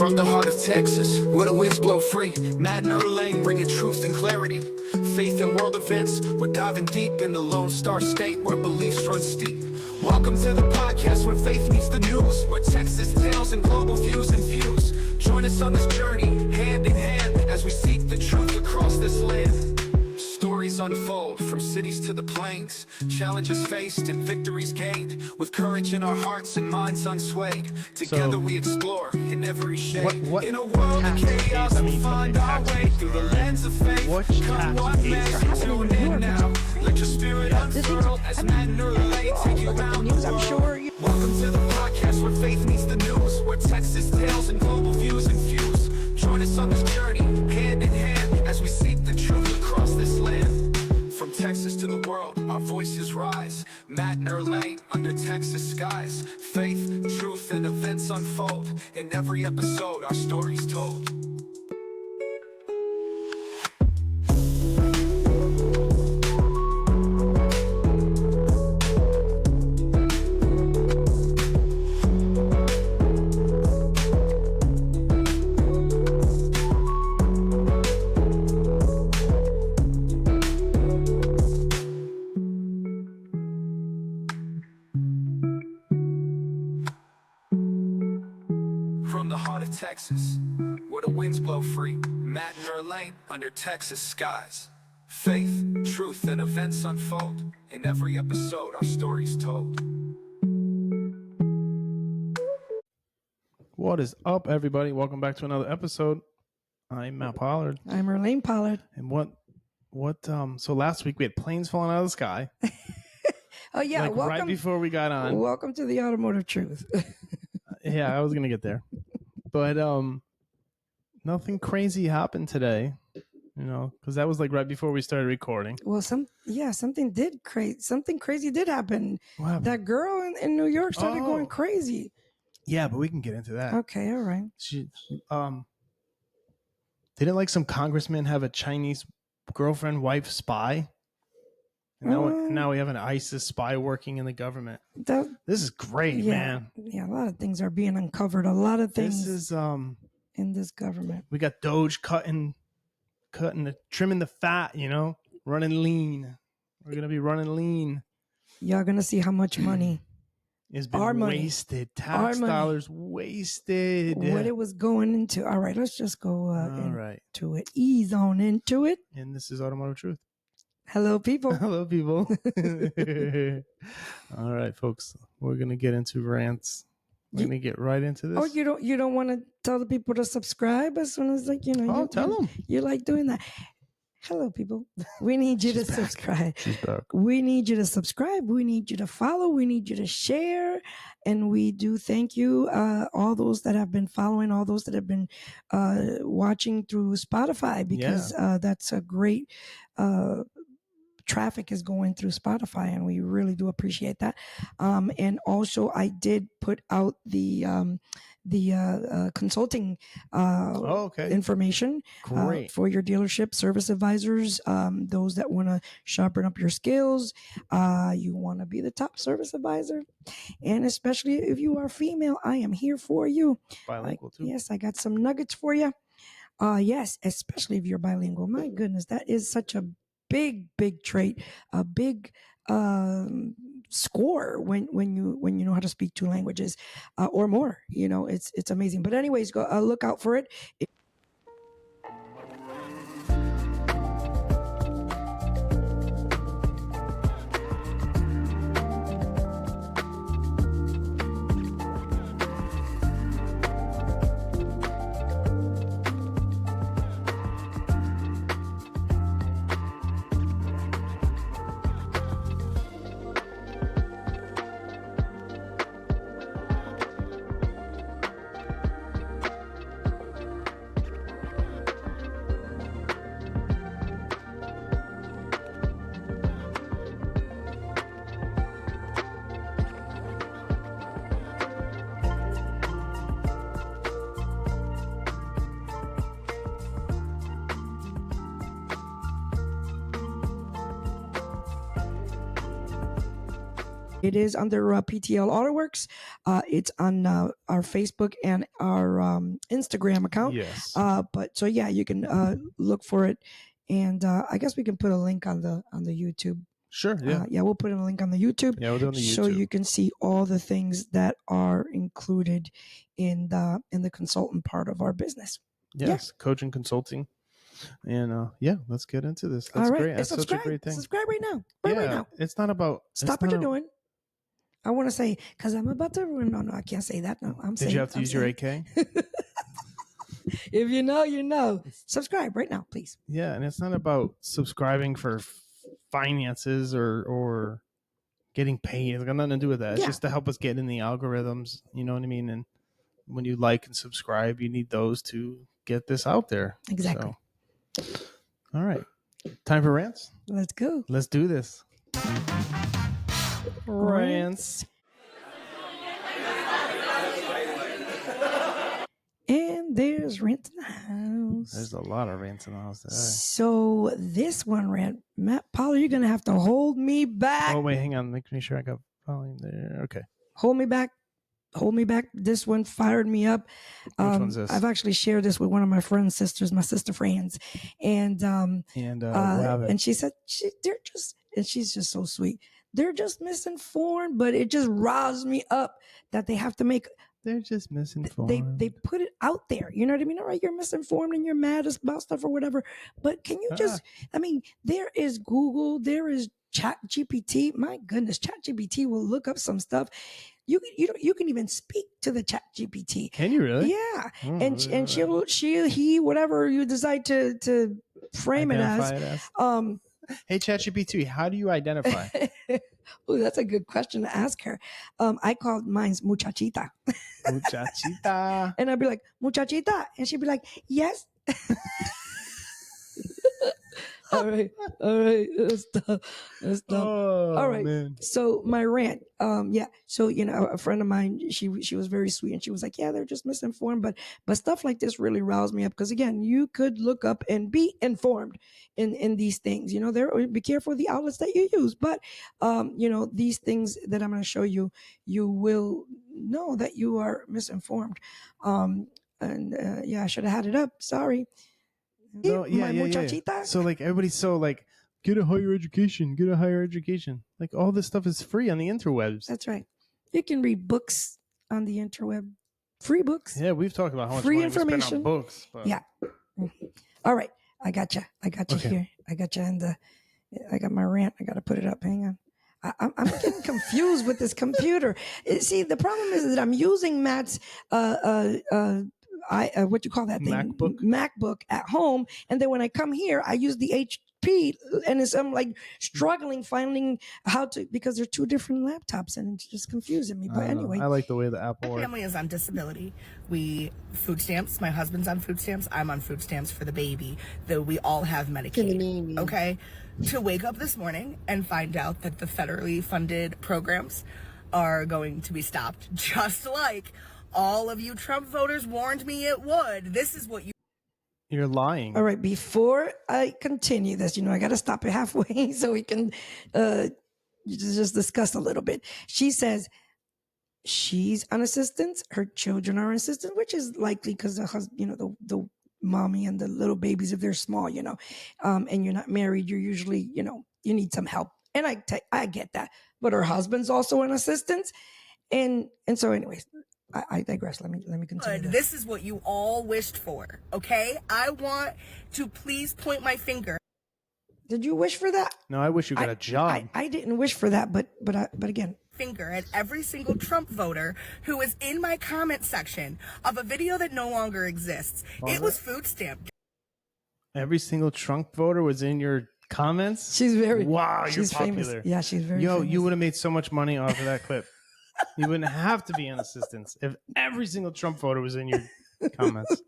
From the heart of Texas, where the winds blow free, Matt and Irlanne bringing truth and clarity. Faith in world events, we're diving deep in the Lone Star State where beliefs run steep. Welcome to the podcast where faith meets the news, where Texas tales and global views infuse. Join us on this journey, hand in hand, as we seek the truth across this land. Stories unfold from cities to the plains, challenges faced and victories gained, with courage in our hearts and minds unswayed. Together we explore in every shade. What in a world of chaos, we find our way through the lens of faith. Come what may, tune in now. Let your spirit unfurl as Matt and Irlanne take you around the world. Welcome to the podcast where faith meets the news, where Texas tales and global views infuse. Join us on this journey, hand in hand, as we seek the truth across this land. From Texas to the world, our voices rise. Matt and Irlanne under Texas skies. Faith, truth, and events unfold. In every episode, our stories told. From the heart of Texas, where the winds blow free, Matt and Irlanne under Texas skies. Faith, truth, and events unfold. In every episode, our stories told. What is up, everybody? Welcome back to another episode. I'm Matt Pollard. I'm Irlanne Pollard. And so last week we had planes falling out of the sky. Oh yeah, welcome, right before we got on. Welcome to the Automotive Truth. Yeah, I was gonna get there, but nothing crazy happened today, because that was like right before we started recording. Well, something crazy did happen. What happened? That girl in New York started going crazy. Yeah, but we can get into that. Okay, all right. She didn't like some congressman have a Chinese girlfriend, wife, spy. And now we have an ISIS spy working in the government. This is great, man. Yeah, a lot of things are being uncovered. A lot of things. This is in this government. We got Doge trimming the fat. Running lean. We're gonna be running lean. Y'all gonna see how much money has been wasted. Tax dollars wasted. What it was going into. All right, let's just go into it. Ease on into it. And this is Automotive Truth. Hello, people. Hello, people. All right, folks. We're gonna get into rants. We're gonna get right into this. Oh, you don't want to tell the people to subscribe as soon as tell them. You like doing that. Hello, people. We need you to subscribe. She's back. We need you to subscribe. We need you to follow. We need you to share. And we do thank you, all those that have been following, all those that have been watching through Spotify, because that's a great traffic is going through Spotify, and we really do appreciate that. And also, I did put out the consulting information for your dealership service advisors, those that want to sharpen up your skills. You want to be the top service advisor, and especially if you are female, I am here for you. Bilingual too. Yes, I got some nuggets for you. Yes, especially if you're bilingual. My goodness, that is such a big trait, a big score when you know how to speak two languages or more. It's amazing. But anyways, go look out for it. It is under PTL AutoWorks. It's on our Facebook and our Instagram account. Yes. But so yeah, you can look for it, and I guess we can put a link on the YouTube. Sure. Yeah. Yeah, we'll put a link on the YouTube. Yeah, we'll do it on the YouTube. So you can see all the things that are included in the consultant part of our business. Yes, coaching, consulting. And yeah, let's get into this. That's all right. great. That's such a great thing. Subscribe right now. Right now. It's not about stop what you're doing. I want to say because I'm about to ruin. No, I can't say that. No, Did you have to use your AK? If you know, you know. Subscribe right now, please. Yeah, and it's not about subscribing for finances or getting paid. It's got nothing to do with that. It's just to help us get in the algorithms. You know what I mean? And when you like and subscribe, you need those to get this out there. Exactly. So, all right. Time for rants? Let's go. Let's do this. Rants. And there's rant in the house. There's a lot of rants in the house today. So this one rant, Matt Paula, you're gonna have to hold me back. Oh wait, hang on. Make sure I got volume there. Okay. Hold me back. Hold me back. This one fired me up. Which one's this? I've actually shared this with one of my friends' sisters, my sister friends, and she said she's just so sweet. They're just misinformed, but it just riles me up that they have to make. They're just misinformed. They put it out there. You know what I mean? All right, you're misinformed and you're mad about stuff or whatever. But can you just? I mean, there is Google. There is ChatGPT. My goodness, ChatGPT will look up some stuff. You can even speak to the ChatGPT. Can you really? Yeah, and he whatever you decide to frame identify it as. Hey ChatGPT, how do you identify? Oh, that's a good question to ask her. I called mine's muchachita. Muchachita. And I'd be like, muchachita. And she'd be like, yes. All right. That's dumb. Oh, all right. Man. So my rant. So a friend of mine, she was very sweet, and she was like, yeah, they're just misinformed, but stuff like this really riles me up because again, you could look up and be informed in these things. Be careful of the outlets that you use, but these things that I'm going to show you, you will know that you are misinformed. I should have had it up. Sorry. No, yeah. So like everybody's so like, get a higher education. Like all this stuff is free on the interwebs. That's right. You can read books on the interweb, free books. Yeah, we've talked about how much free money information we spend on books. But... Yeah. All right, I got you okay. here. I got you I got my rant. I got to put it up. Hang on. I'm getting confused with this computer. See, the problem is that I'm using Matt's what you call that thing? MacBook at home, and then when I come here, I use the HP, and I'm like struggling finding how to because they're two different laptops, and it's just confusing me. But anyway, I like the way the Apple works. My family is on disability. Food stamps. My husband's on food stamps. I'm on food stamps for the baby. Though we all have Medicaid. Okay, to wake up this morning and find out that the federally funded programs are going to be stopped, just like all of you Trump voters warned me it would. This is what You're lying. All right, before I continue this, I got to stop it halfway so we can just discuss a little bit. She says she's on assistance. Her children are on assistance, which is likely because the husband, the mommy and the little babies, if they're small, and you're not married, you're usually, you need some help. And I get that. But her husband's also on assistance. And so anyways, I digress. Let me continue. This is what you all wished for, okay? I want to please point my finger. Did you wish for that? No, I wish you got a job. I didn't wish for that, but again. Finger at every single Trump voter who is in my comment section of a video that no longer exists. It was food stamp. Every single Trump voter was in your comments? She's very you're popular. Famous. Yeah, she's very famous. You would have made so much money off of that clip. You wouldn't have to be on assistance if every single Trump voter was in your comments.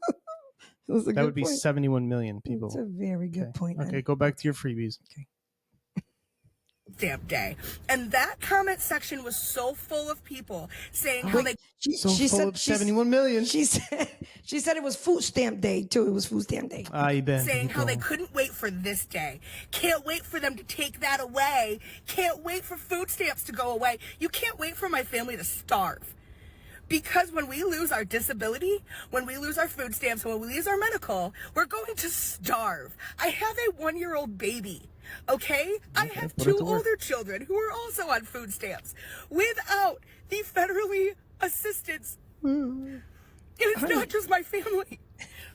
That would be 71 million people. That's a very good point. Okay, go back to your freebies. Okay. stamp day. And that comment section was so full of people saying how they... She said 71 million. She said it was food stamp day too. It was food stamp day. Saying how they couldn't wait for this day. Can't wait for them to take that away. Can't wait for food stamps to go away. You can't wait for my family to starve. Because when we lose our disability, when we lose our food stamps, when we lose our medical, we're going to starve. I have a 1-year-old baby, okay? I have 2 older children who are also on food stamps. Without the federally assistance, and it's not just my family.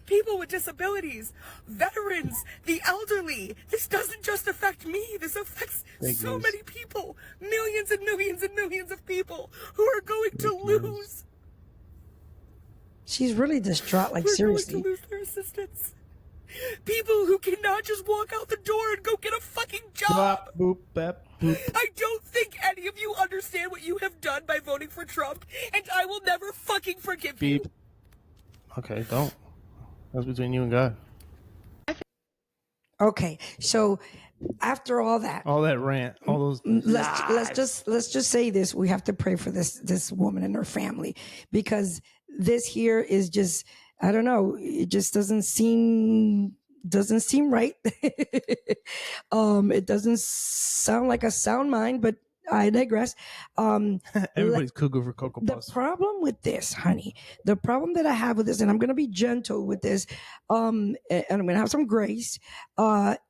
People with disabilities, veterans, the elderly. This doesn't just affect me. This affects so many people. Millions and millions and millions of people who are going to lose. She's really distraught, like seriously. Going to lose their assistance. People who cannot just walk out the door and go get a fucking job. Boop, boop, boop. I don't think any of you understand what you have done by voting for Trump, and I will never fucking forgive you. Okay, don't. That's between you and God. Okay, so after all that rant, all those let's just say this: we have to pray for this woman and her family, because this here is just, I don't know, it just doesn't seem right. It doesn't sound like a sound mind, but I digress. Everybody's cuckoo for Cocoa Puffs. The problem with this, honey, the problem that I have with this, and I'm going to be gentle with this, and I'm going to have some grace,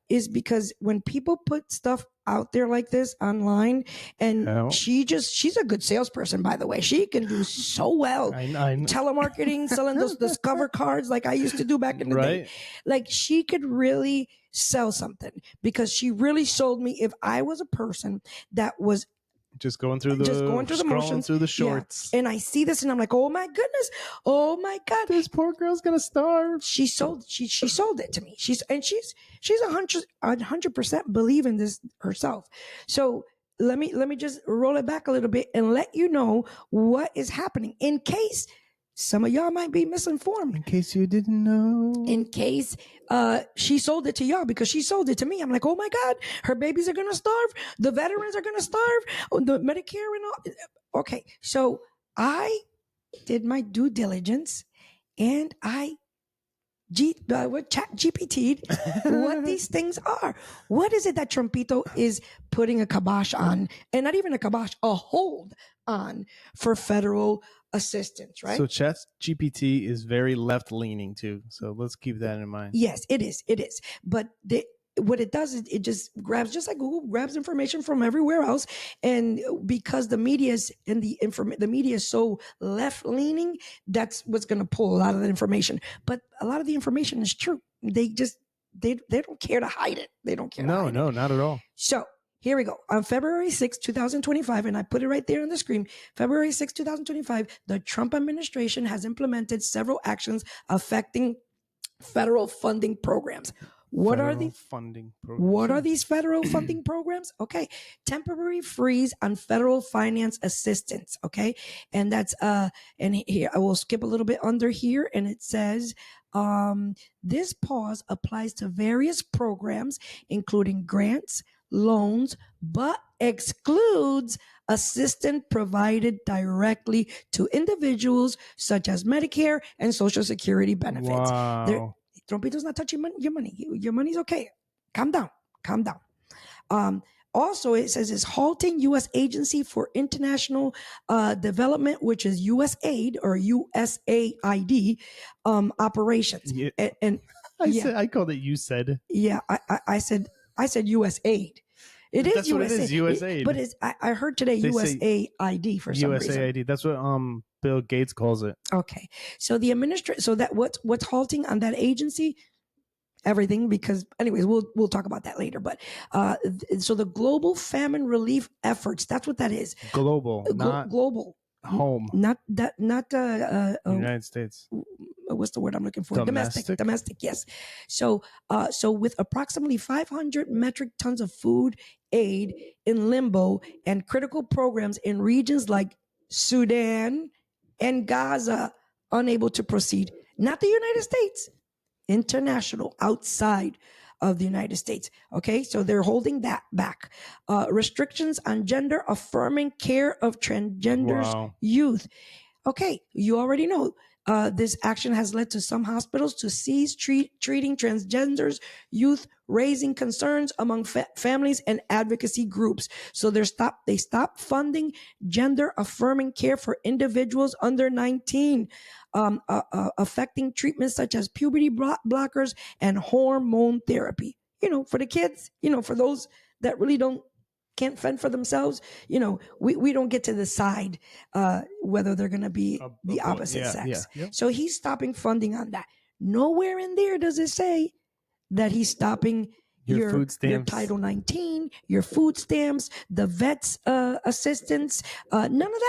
is because when people put stuff out there like this online, and she's a good salesperson, by the way. She can do so well. I know. Telemarketing, selling those Discover cards like I used to do back in the day. Like, she could really sell something, because she really sold me if I was a person that was just going through the motions, through the shorts. Yeah. And I see this and I'm like, oh my goodness. Oh my God. This poor girl's going to starve. She sold it to me. She's 100% believe in this herself. So let me just roll it back a little bit and let you know what is happening, in case some of y'all might be misinformed. In case you didn't know. In case she sold it to y'all, because she sold it to me. I'm like, oh my God, her babies are going to starve. The veterans are going to starve. The Medicare and all. Okay, so I did my due diligence and I chat GPT'd what these things are. What is it that Trumpito is putting a kibosh on, and not even a kibosh, a hold on, for federal assistance, right? So chat GPT is very left leaning too. So let's keep that in mind. Yes, it is. It is. But what it does is it just grabs, just like Google grabs information from everywhere else. And because the media is the media is so left leaning, that's what's going to pull a lot of that information. But a lot of the information is true. They don't care to hide it. They don't care. No, not at all. So here we go. On February 6, 2025, and I put it right there on the screen, February 6, 2025, the Trump administration has implemented several actions affecting federal funding programs. What are these federal funding programs? Okay. Temporary freeze on federal finance assistance. Okay. And that's, and here I will skip a little bit under here, and it says, this pause applies to various programs, including grants, loans, but excludes assistance provided directly to individuals such as Medicare and Social Security benefits. Wow. Trumpito's not touching your money. Your money's okay. Calm down. Also, it says it's halting U.S. Agency for International Development, which is USAID or USAID operations. Yeah. And I called it you said. Yeah, I said USAID. That's USAID. What it is, USAID. But I heard today USAID for some reason. USAID. That's what Bill Gates calls it. Okay. So the so that what's halting on that agency? Everything, because anyways, we'll talk about that later. But so the global famine relief efforts, that's what that is. Global, not global. Home. Not United States. What's the word I'm looking for? Domestic. Yes. So with approximately 500 metric tons of food aid in limbo and critical programs in regions like Sudan and Gaza unable to proceed, not the United States, international, outside of the United States. Okay, so they're holding that back. Restrictions on gender affirming care of transgenders youth. Okay, you already know this action has led to some hospitals to cease treating transgenders youth, raising concerns among families and advocacy groups. So they stopped funding gender affirming care for individuals under 19, affecting treatments such as puberty blockers and hormone therapy. For the kids, for those that really can't fend for themselves, we don't get to decide whether they're going to be the opposite sex. So he's stopping funding on that. Nowhere in there does it say that he's stopping your food stamps, your Title 19, your food stamps, the vets assistance, none of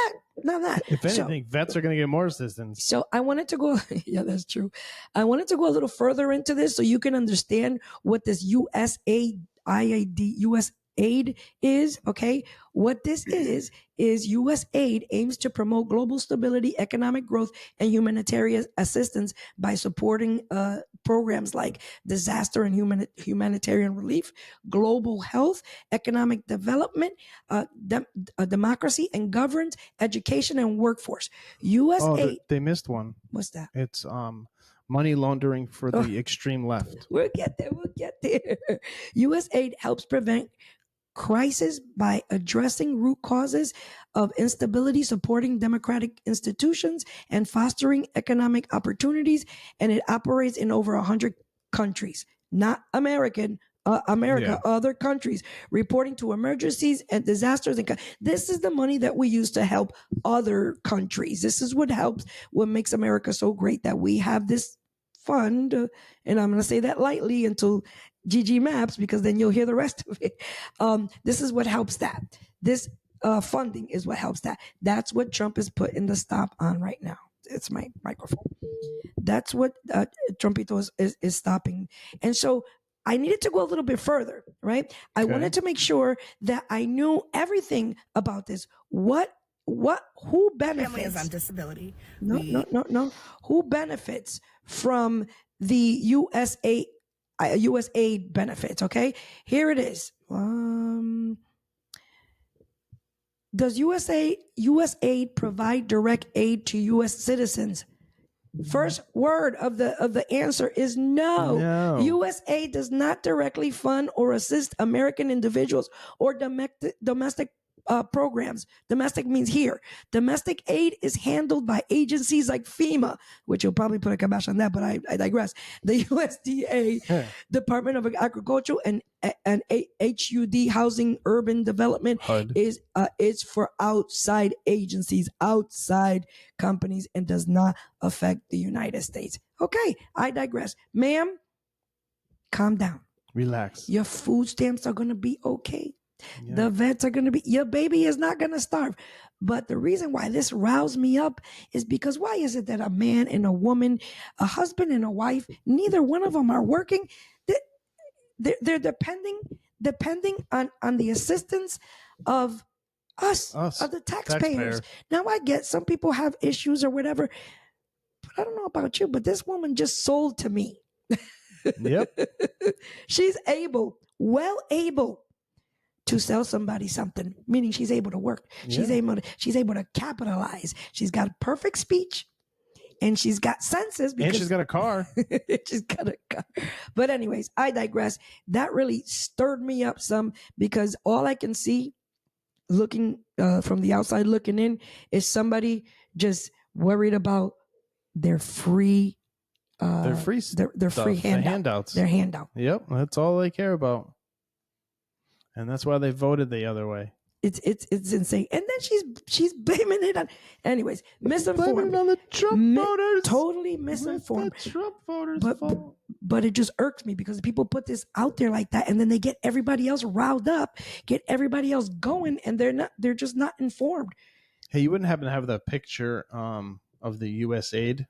that. If anything, vets are going to get more assistance. So I wanted to go, yeah, that's true. I wanted to go a little further into this so you can understand what this USAID is. Okay, what this is USAID aims to promote global stability, economic growth, and humanitarian assistance by supporting programs like disaster and humanitarian relief, global health, economic development, democracy and governance, education and workforce. USAID. They missed one. What's that? It's money laundering for the extreme left. We'll get there. USAID helps prevent crisis by addressing root causes of instability, supporting democratic institutions, and fostering economic opportunities. And it operates in over 100 countries, not America, other countries, reporting to emergencies and disasters. This is the money that we use to help other countries. This is what makes America so great, that we have this fund, and I'm going to say that lightly until GG Maps, because then you'll hear the rest of it. This is what helps that. This funding is what helps that. That's what Trump is putting the stop on right now. It's my microphone. That's what Trumpito is stopping. And so I needed to go a little bit further, right? I wanted to make sure that I knew everything about this. Who benefits? Families on disability. No. Who benefits from the USAID benefits? Okay, here it is. Does USAID provide direct aid to U.S. citizens? First word of the answer is no. USAID does not directly fund or assist American individuals or domestic programs. Domestic means here. Domestic aid is handled by agencies like FEMA, which you'll probably put a kibosh on that, but I digress. The USDA, Department of Agriculture, and HUD, Housing Urban Development, is for outside agencies, outside companies, and does not affect the United States. Okay, I digress. Ma'am, calm down. Relax. Your food stamps are going to be okay. Yeah. The vets are going to be, your baby is not going to starve. But the reason why this roused me up is because why is it that a man and a woman, a husband and a wife, neither one of them are working? They're depending on the assistance of us, of the taxpayers. Now I get some people have issues or whatever, but I don't know about you, but this woman just sold to me. Yep. She's well able to sell somebody something, meaning she's able to work. Yeah. She's able to capitalize. She's got perfect speech, and she's got senses. And she's got a car. She's got a car. But anyways, I digress. That really stirred me up some, because all I can see, looking from the outside looking in, is somebody just worried about their free. Their free handouts. Their handout. Yep, that's all they care about. And that's why they voted the other way. It's insane. And then she's blaming it on, anyways, misinformed. Blaming it on the Trump voters. Totally misinformed. The Trump voters' fault. But it just irks me because people put this out there like that, and then they get everybody else riled up, get everybody else going, and they're just not informed. Hey, you wouldn't happen to have the picture of the USAID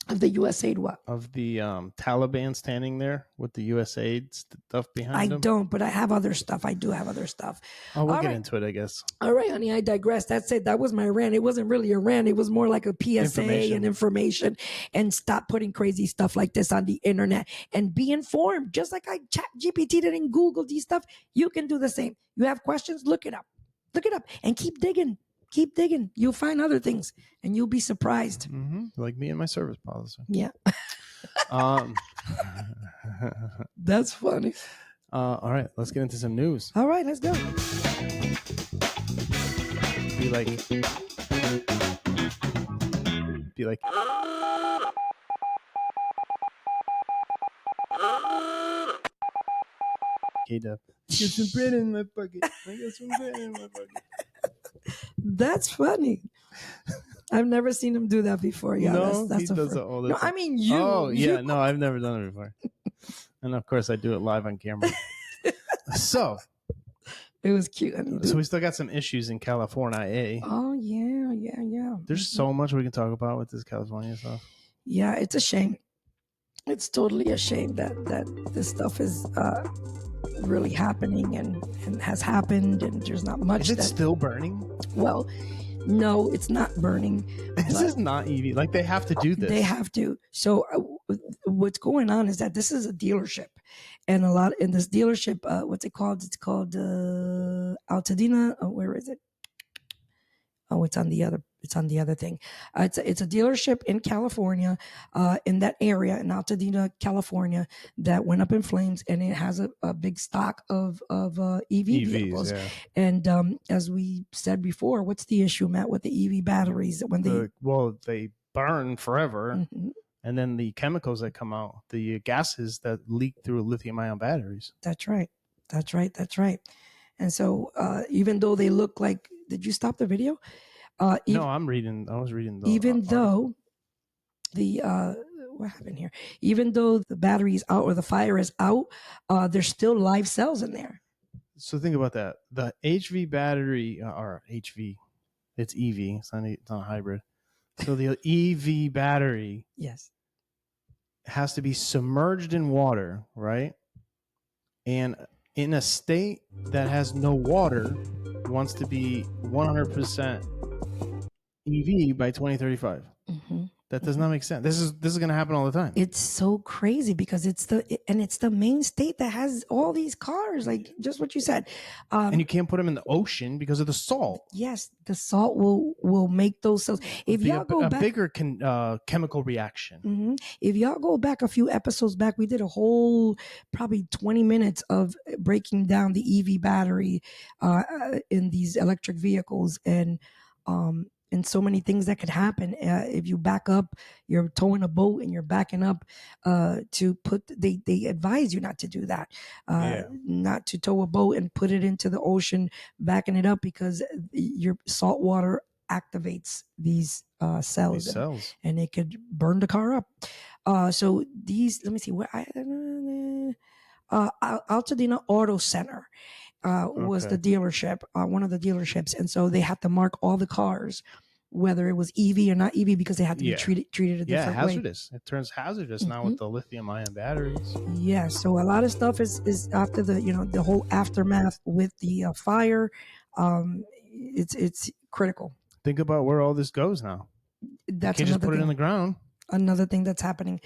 Of the USAID what? Of the Taliban standing there with the USAID stuff behind them? I don't, but I have other stuff. I do have other stuff. Oh, we'll get into it, I guess. All right, honey, I digress. That's it. That was my rant. It wasn't really a rant. It was more like a PSA and information. And stop putting crazy stuff like this on the internet and be informed. Just like I chat GPT didn't Google these stuff, you can do the same. You have questions, look it up. Look it up and keep digging. Keep digging. You'll find other things and you'll be surprised. Mm-hmm. Like me and my service policy. Yeah. That's funny. All right, let's get into some news. All right, let's go. Be like. K-Dub. Get some bread in my pocket. I got some bread in my pocket. That's funny. I've never seen him do that before. Yeah, no, that's he does it all the time. I mean you. Oh, yeah. No, I've never done it before. And of course, I do it live on camera. So. It was cute. So we still got some issues in California. Oh, yeah. There's so much we can talk about with this California stuff. Yeah, it's a shame. It's totally a shame that this stuff is really happening and has happened, and there's not much. Is it still burning? Well, no, it's not burning. This is not EV. Like, they have to do this. They have to. So what's going on is that this is a dealership, and in this dealership, what's it called? It's called Altadena. Where is it? Oh, it's on the other thing. It's a dealership in California, in that area in Altadena, California, that went up in flames, and it has a big stock of EV vehicles. Yeah. And as we said before, what's the issue, Matt, with the EV batteries? When they burn forever, mm-hmm. And then the chemicals that come out, the gases that leak through lithium-ion batteries. That's right. And so even though they look like, did you stop the video? No, I was reading. Even though what happened here? Even though the battery is out or the fire is out, there's still live cells in there. So think about that. The HV battery, or HV, it's EV. It's not a hybrid. So the EV battery, yes, has to be submerged in water, right? And in a state that has no water, wants to be 100% EV by 2035. Mm-hmm. That does not make sense. This is going to happen all the time. It's so crazy because it's the main state that has all these cars, like just what you said. And you can't put them in the ocean because of the salt. Yes, the salt will make those cells. If y'all go back, a bigger chemical reaction. Mm-hmm. If y'all go back a few episodes back, we did a whole probably 20 minutes of breaking down the EV battery in these electric vehicles, and so many things that could happen if you back up. You're towing a boat and you're backing up to put. They advise you not to do that, not to tow a boat and put it into the ocean, backing it up, because your salt water activates these cells, and it could burn the car up. So these, let me see where Altadena Auto Center. Was the dealership, one of the dealerships, and so they had to mark all the cars, whether it was EV or not EV, because they had to be treated a different way. Hazardous. It turns hazardous now with the lithium-ion batteries. Yeah, so a lot of stuff is after the whole aftermath with the fire. It's critical. Think about where all this goes now. That's you can't just put it in the ground. Another thing that's happening.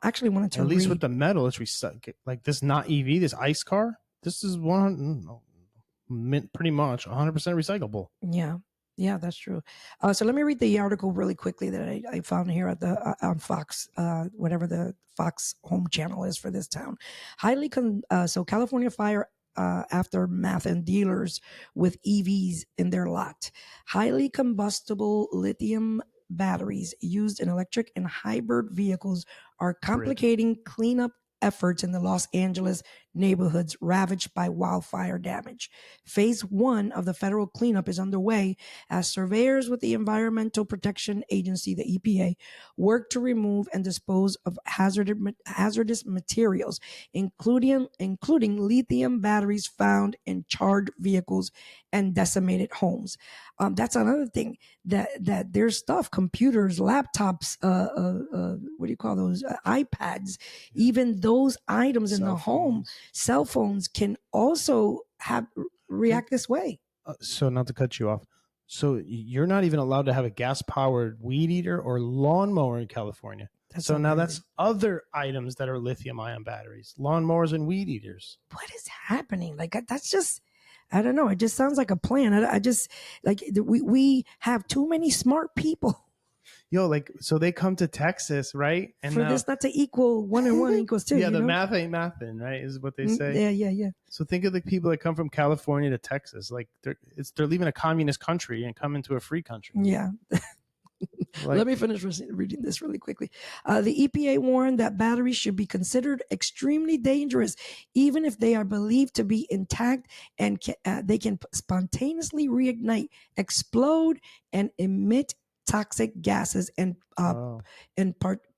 Actually wanted to at least with the metal, it's recycled. Like this, not EV, this ICE car. This is pretty much 100% recyclable. Yeah, that's true. So let me read the article really quickly that I found here at the on Fox, whatever the Fox home channel is for this town. So California fire aftermath and dealers with EVs in their lot. Highly combustible lithium batteries used in electric and hybrid vehicles are complicating cleanup efforts in the Los Angeles neighborhoods ravaged by wildfire damage. Phase 1 of the federal cleanup is underway as surveyors with the Environmental Protection Agency, the EPA, work to remove and dispose of hazardous materials, including lithium batteries found in charred vehicles and decimated homes. That's another thing, that there's stuff, computers, laptops, what do you call those, iPads, even those items in the home, cell phones can also react this way. So not to cut you off, so you're not even allowed to have a gas-powered weed eater or lawnmower in California. So now that's other items that are lithium-ion batteries, lawnmowers and weed eaters. What is happening? Like, that's just, I don't know. It just sounds like a plan. I just, like, we have too many smart people. Yo, like, so they come to Texas, right? And for this not to equal 1 and 1 equals 2. Yeah, the math ain't mathin', right? Is what they say. Yeah. So think of the people that come from California to Texas. Like, they're leaving a communist country and coming to a free country. Yeah. Like, let me finish reading this really quickly. The EPA warned that batteries should be considered extremely dangerous, even if they are believed to be intact, and they can spontaneously reignite, explode, and emit toxic gases and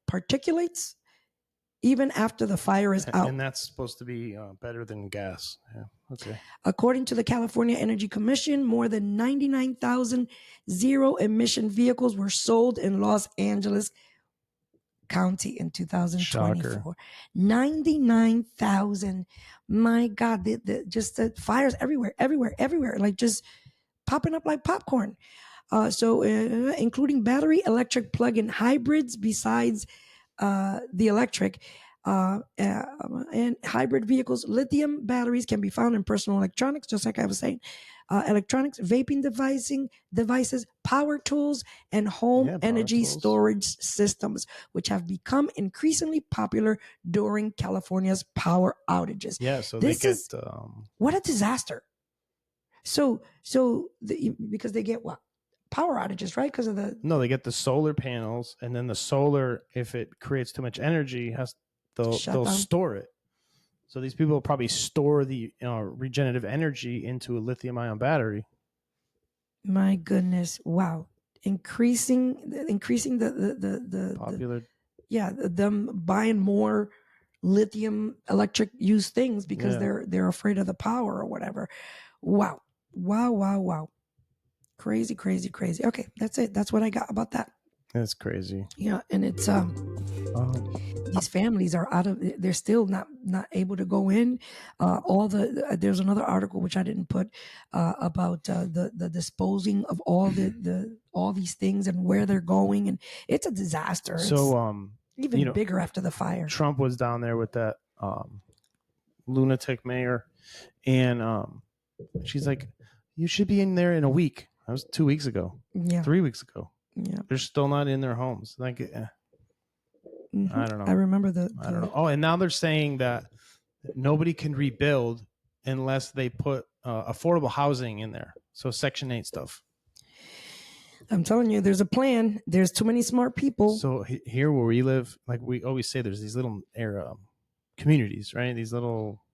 particulates even after the fire is out. And that's supposed to be better than gas. Yeah. Okay. According to the California Energy Commission, more than 99,000 zero-emission vehicles were sold in Los Angeles County in 2024. Shocker. 99,000. My God, just the fires everywhere, like just popping up like popcorn. Including battery electric plug-in hybrids besides the electric and hybrid vehicles. Lithium batteries can be found in personal electronics, just like I was saying, electronics, vaping devices, power tools, and home energy storage systems, which have become increasingly popular during California's power outages. Yeah, so this is what a disaster. Because they get what? Power outages, right? Because of they get the solar panels, and then the solar, if it creates too much energy, they'll store it. So these people probably store the regenerative energy into a lithium-ion battery. My goodness! Wow, increasing the popular. Them buying more lithium electric use things because they're afraid of the power or whatever. Wow. Crazy. Okay, that's it. That's what I got about that. That's crazy. Yeah, and it's these families are they're still not able to go in. There's another article which I didn't put about the disposing of all all these things and where they're going, and it's a disaster. So it's even bigger after the fire. Trump was down there with that lunatic mayor, and she's like, "You should be in there in a week." That was 2 weeks ago. Yeah. 3 weeks ago. Yeah. They're still not in their homes. Like, I don't know. I remember I don't know. Oh, and now they're saying that nobody can rebuild unless they put affordable housing in there. So Section 8 stuff. I'm telling you, there's a plan. There's too many smart people. So here where we live, like we always say, there's these little communities, right? These little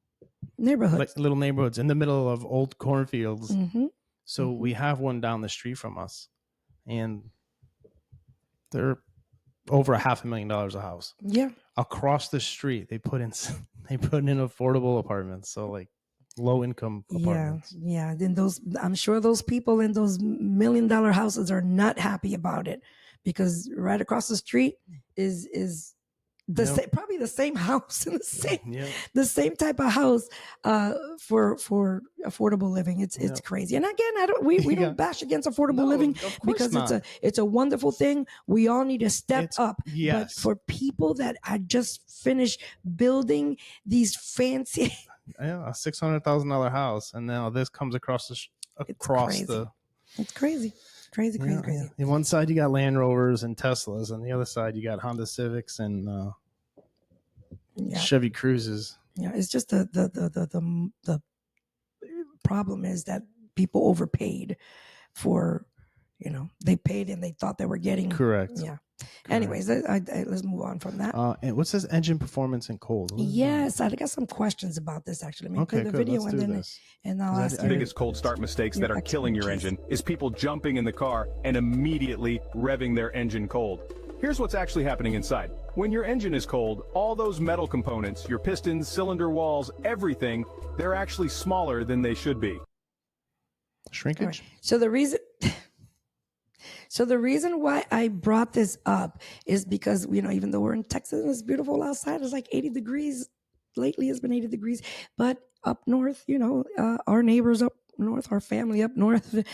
neighborhoods, like little neighborhoods in the middle of old cornfields. Mm-hmm. So we have one down the street from us, and they're over $500,000 a house. Yeah. Across the street, they put in affordable apartments. So like low income apartments. Yeah. Then I'm sure those people in those $1 million houses are not happy about it, because right across the street is probably the same house and the same type of house for affordable living. It's crazy. And again, we don't bash against affordable living, because it's a wonderful thing. We all need to step up. Yes. But for people that had just finished building these fancy a $600,000 house, and now this comes across the it's crazy. Crazy. On one side you got Land Rovers and Teslas, and the other side you got Honda Civics and Chevy Cruises. Yeah, it's just the problem is that people overpaid for They paid and they thought they were getting. Correct. Yeah. Anyways, let's move on from that. And what says engine performance in cold? Yes, I got some questions about this actually. Let me play the video and I'll ask you. The biggest cold start mistakes that are killing your engine is people jumping in the car and immediately revving their engine cold. Here's what's actually happening inside. When your engine is cold, all those metal components, your pistons, cylinder walls, everything, they're actually smaller than they should be. Shrinkage? Right. So the reason why I brought this up is because, even though we're in Texas and it's beautiful outside, it's like 80 degrees. Lately it's been 80 degrees. But up north, our neighbors up north, our family up north,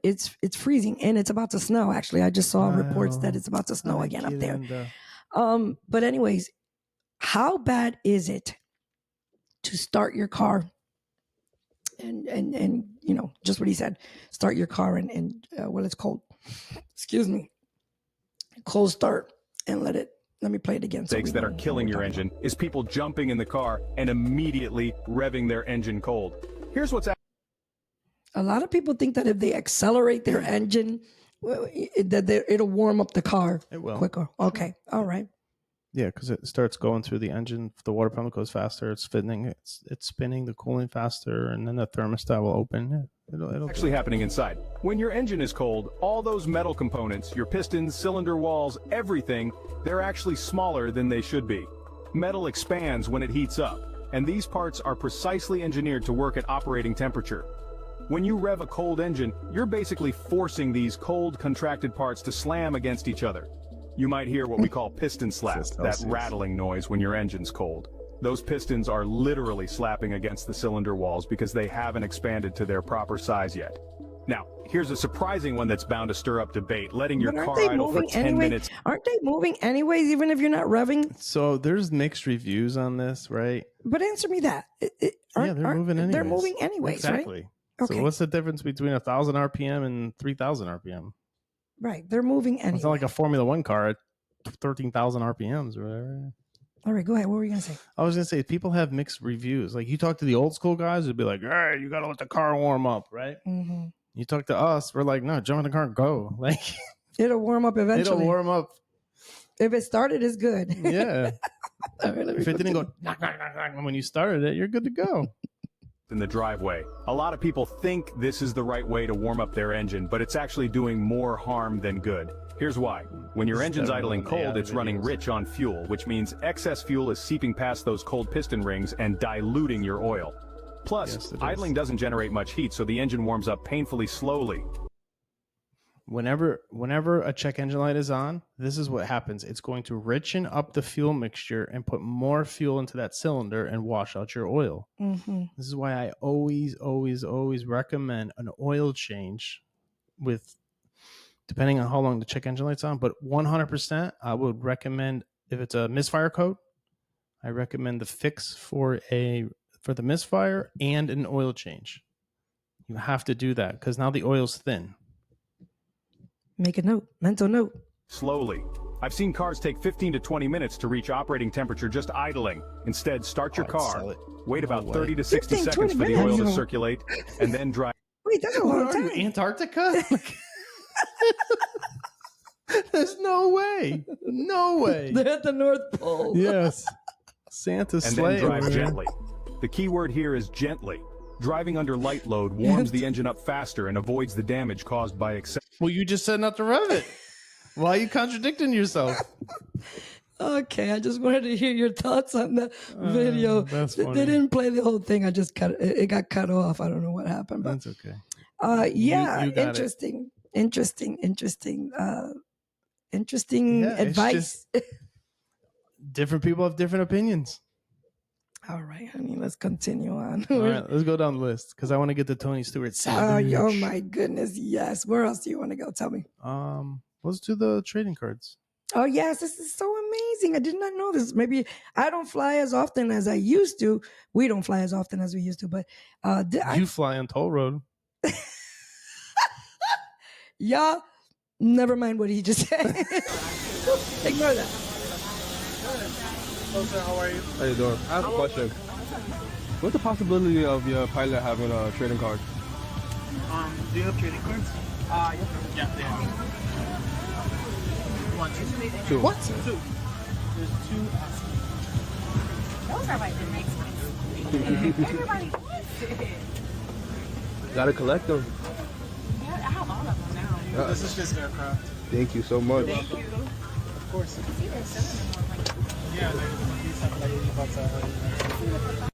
it's freezing and it's about to snow. Actually, I just saw reports that it's about to snow again up there. But anyways, how bad is it to start your car and just what he said, start your car and well, it's cold. Excuse me. Cold start and let me play it again. Mistakes that are killing your engine is people jumping in the car and immediately revving their engine cold. Here's what's a lot of people think that if they accelerate their engine, it'll warm up the car quicker. Okay. All right. Yeah, because it starts going through the engine. The water pump goes faster. It's spinning. It's spinning the cooling faster, and then the thermostat will open. It'll actually happening inside. When your engine is cold, all those metal components, your pistons, cylinder walls, everything, they're actually smaller than they should be. Metal expands when it heats up, and these parts are precisely engineered to work at operating temperature. When you rev a cold engine, you're basically forcing these cold, contracted parts to slam against each other. You might hear what we call piston slap, that rattling noise when your engine's cold. Those pistons are literally slapping against the cylinder walls because they haven't expanded to their proper size yet. Now, here's a surprising one that's bound to stir up debate, letting your car idle for 10 minutes. Aren't they moving anyways, even if you're not revving? So there's mixed reviews on this, right? But answer me that. They're moving anyways. They're moving anyways, exactly. Right? Okay. So what's the difference between 1,000 RPM and 3,000 RPM? Right, they're moving anyway. It's not like a Formula One car at 13,000 RPMs or whatever. All right, go ahead. What were you going to say? I was going to say, people have mixed reviews. Like, you talk to the old school guys, it'd be like, hey, you got to let the car warm up, right? Mm-hmm. You talk to us, we're like, no, jump in the car and go. Like, it'll warm up eventually. It'll warm up. If it started, it's good. Yeah. All right, if it didn't go knock, knock, knock, knock, when you started it, you're good to go. In the driveway. A lot of people think this is the right way to warm up their engine, but it's actually doing more harm than good. Here's why. When your engine's idling cold, it's running rich on fuel, which means excess fuel is seeping past those cold piston rings and diluting your oil. Plus, idling doesn't generate much heat, so the engine warms up painfully slowly. Whenever a check engine light is on, this is what happens. It's going to richen up the fuel mixture and put more fuel into that cylinder and wash out your oil. Mm-hmm. This is why I always recommend an oil change depending on how long the check engine light's on, but 100% I would recommend, if it's a misfire code, I recommend the fix for the misfire and an oil change. You have to do that because now the oil's thin. Make a note, mental note. Slowly. I've seen cars take 15 to 20 minutes to reach operating temperature just idling. Instead, start your car, wait about 30 to 60 seconds for the oil to circulate, and then drive. Wait, that's a long time. Antarctica? There's no way. No way. They're at the North Pole. Yes. Santa's sleigh. And then drive gently. The key word here is gently. Driving under light load warms the engine up faster and avoids the damage caused by excess. Well, you just said not to rev it. Why are you contradicting yourself? Okay, I just wanted to hear your thoughts on the video. That's funny. They didn't play the whole thing. I just it got cut off. I don't know what happened. But, that's okay. Yeah, you interesting advice. Different people have different opinions. All right, honey, let's continue on. All right, let's go down the list because I want to get to Tony Stewart. Oh my goodness, yes. Where else do you want to go? Tell me. Let's do the trading cards. Oh yes, this is so amazing. I did not know this. Maybe I don't fly as often as I used to. We don't fly as often as we used to, but you fly on toll road. Yeah, never mind what he just said. Ignore that. Hello, sir. How are you? How you doing? I have a question. What's the possibility of your pilot having a trading card? Do you have trading cards? Yeah, they have. One, two. What? Two. There's two. Those are like the next ones. Everybody wants it. Gotta collect them. Yeah, I have all of them now. This is just aircraft. Thank you so much. Thank you. Of course. See, they're selling them on like Yeah, these have like $80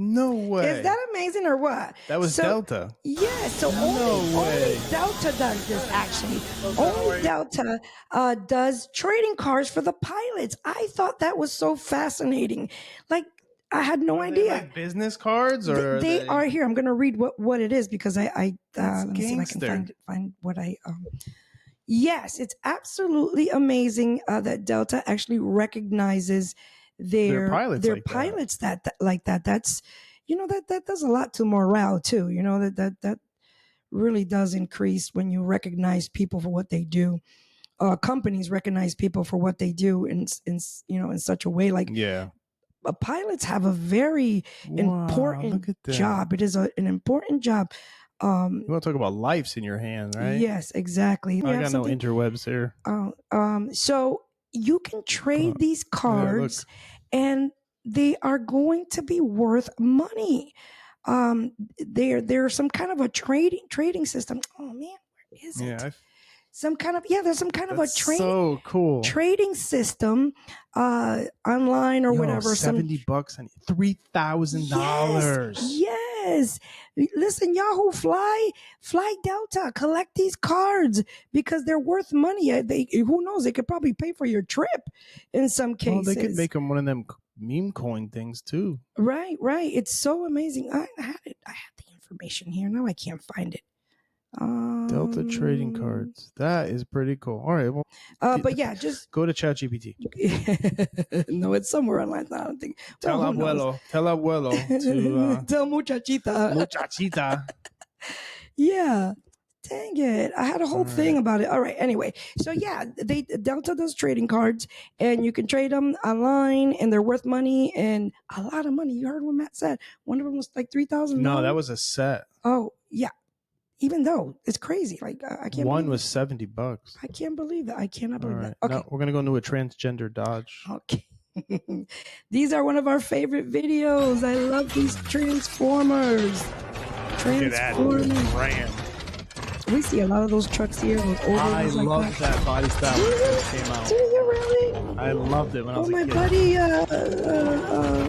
No way. Is that amazing or what? That was Delta. Yeah, so No way. only Delta does this, actually. Only Delta does trading cards for the pilots. I thought that was so fascinating. Like, I had no Are they idea. like business cards, or They are here. I'm going to read what it is because let me see if I gangster. can find what I Yes, it's absolutely amazing that Delta actually recognizes their pilots that like that. That's that does a lot to morale too. That really does increase when you recognize people for what they do. Companies recognize people for what they do in such a way. Like pilots have a very important job. It is an important job. You want to talk about lives in your hand, right? Yes, exactly. I got no interwebs here. So you can trade these cards, and they are going to be worth money. There's some kind of a trading system. Oh man, where is it? Yeah, there's some kind of a so cool trading system online or whatever. $70 and $3,000. Yes. Listen, Yahoo, fly Delta, collect these cards because they're worth money. Who knows? They could probably pay for your trip in some cases. Well, they could make them one of them meme coin things too. Right. It's so amazing. I had the information here. Now I can't find it. Delta trading cards. That is pretty cool. All right. Well, but yeah, just go to ChatGPT. No, it's somewhere online. I don't think. Tell abuelo to tell muchachita. Yeah. Dang it. I had a whole thing about it. All right. Anyway. So yeah, Delta does trading cards and you can trade them online and they're worth money and a lot of money. You heard what Matt said. One of them was like $3,000. No, that was a set. Oh, yeah. Even though it's crazy. Like I can't One was $70. I can't believe that. I cannot believe that. Okay. Now we're gonna go into a transgender Dodge. Okay. These are one of our favorite videos. I love these Transformers. Ram. We see a lot of those trucks here. I loved that body style when it came out. Do you really? I loved it when I was a kid. My buddy,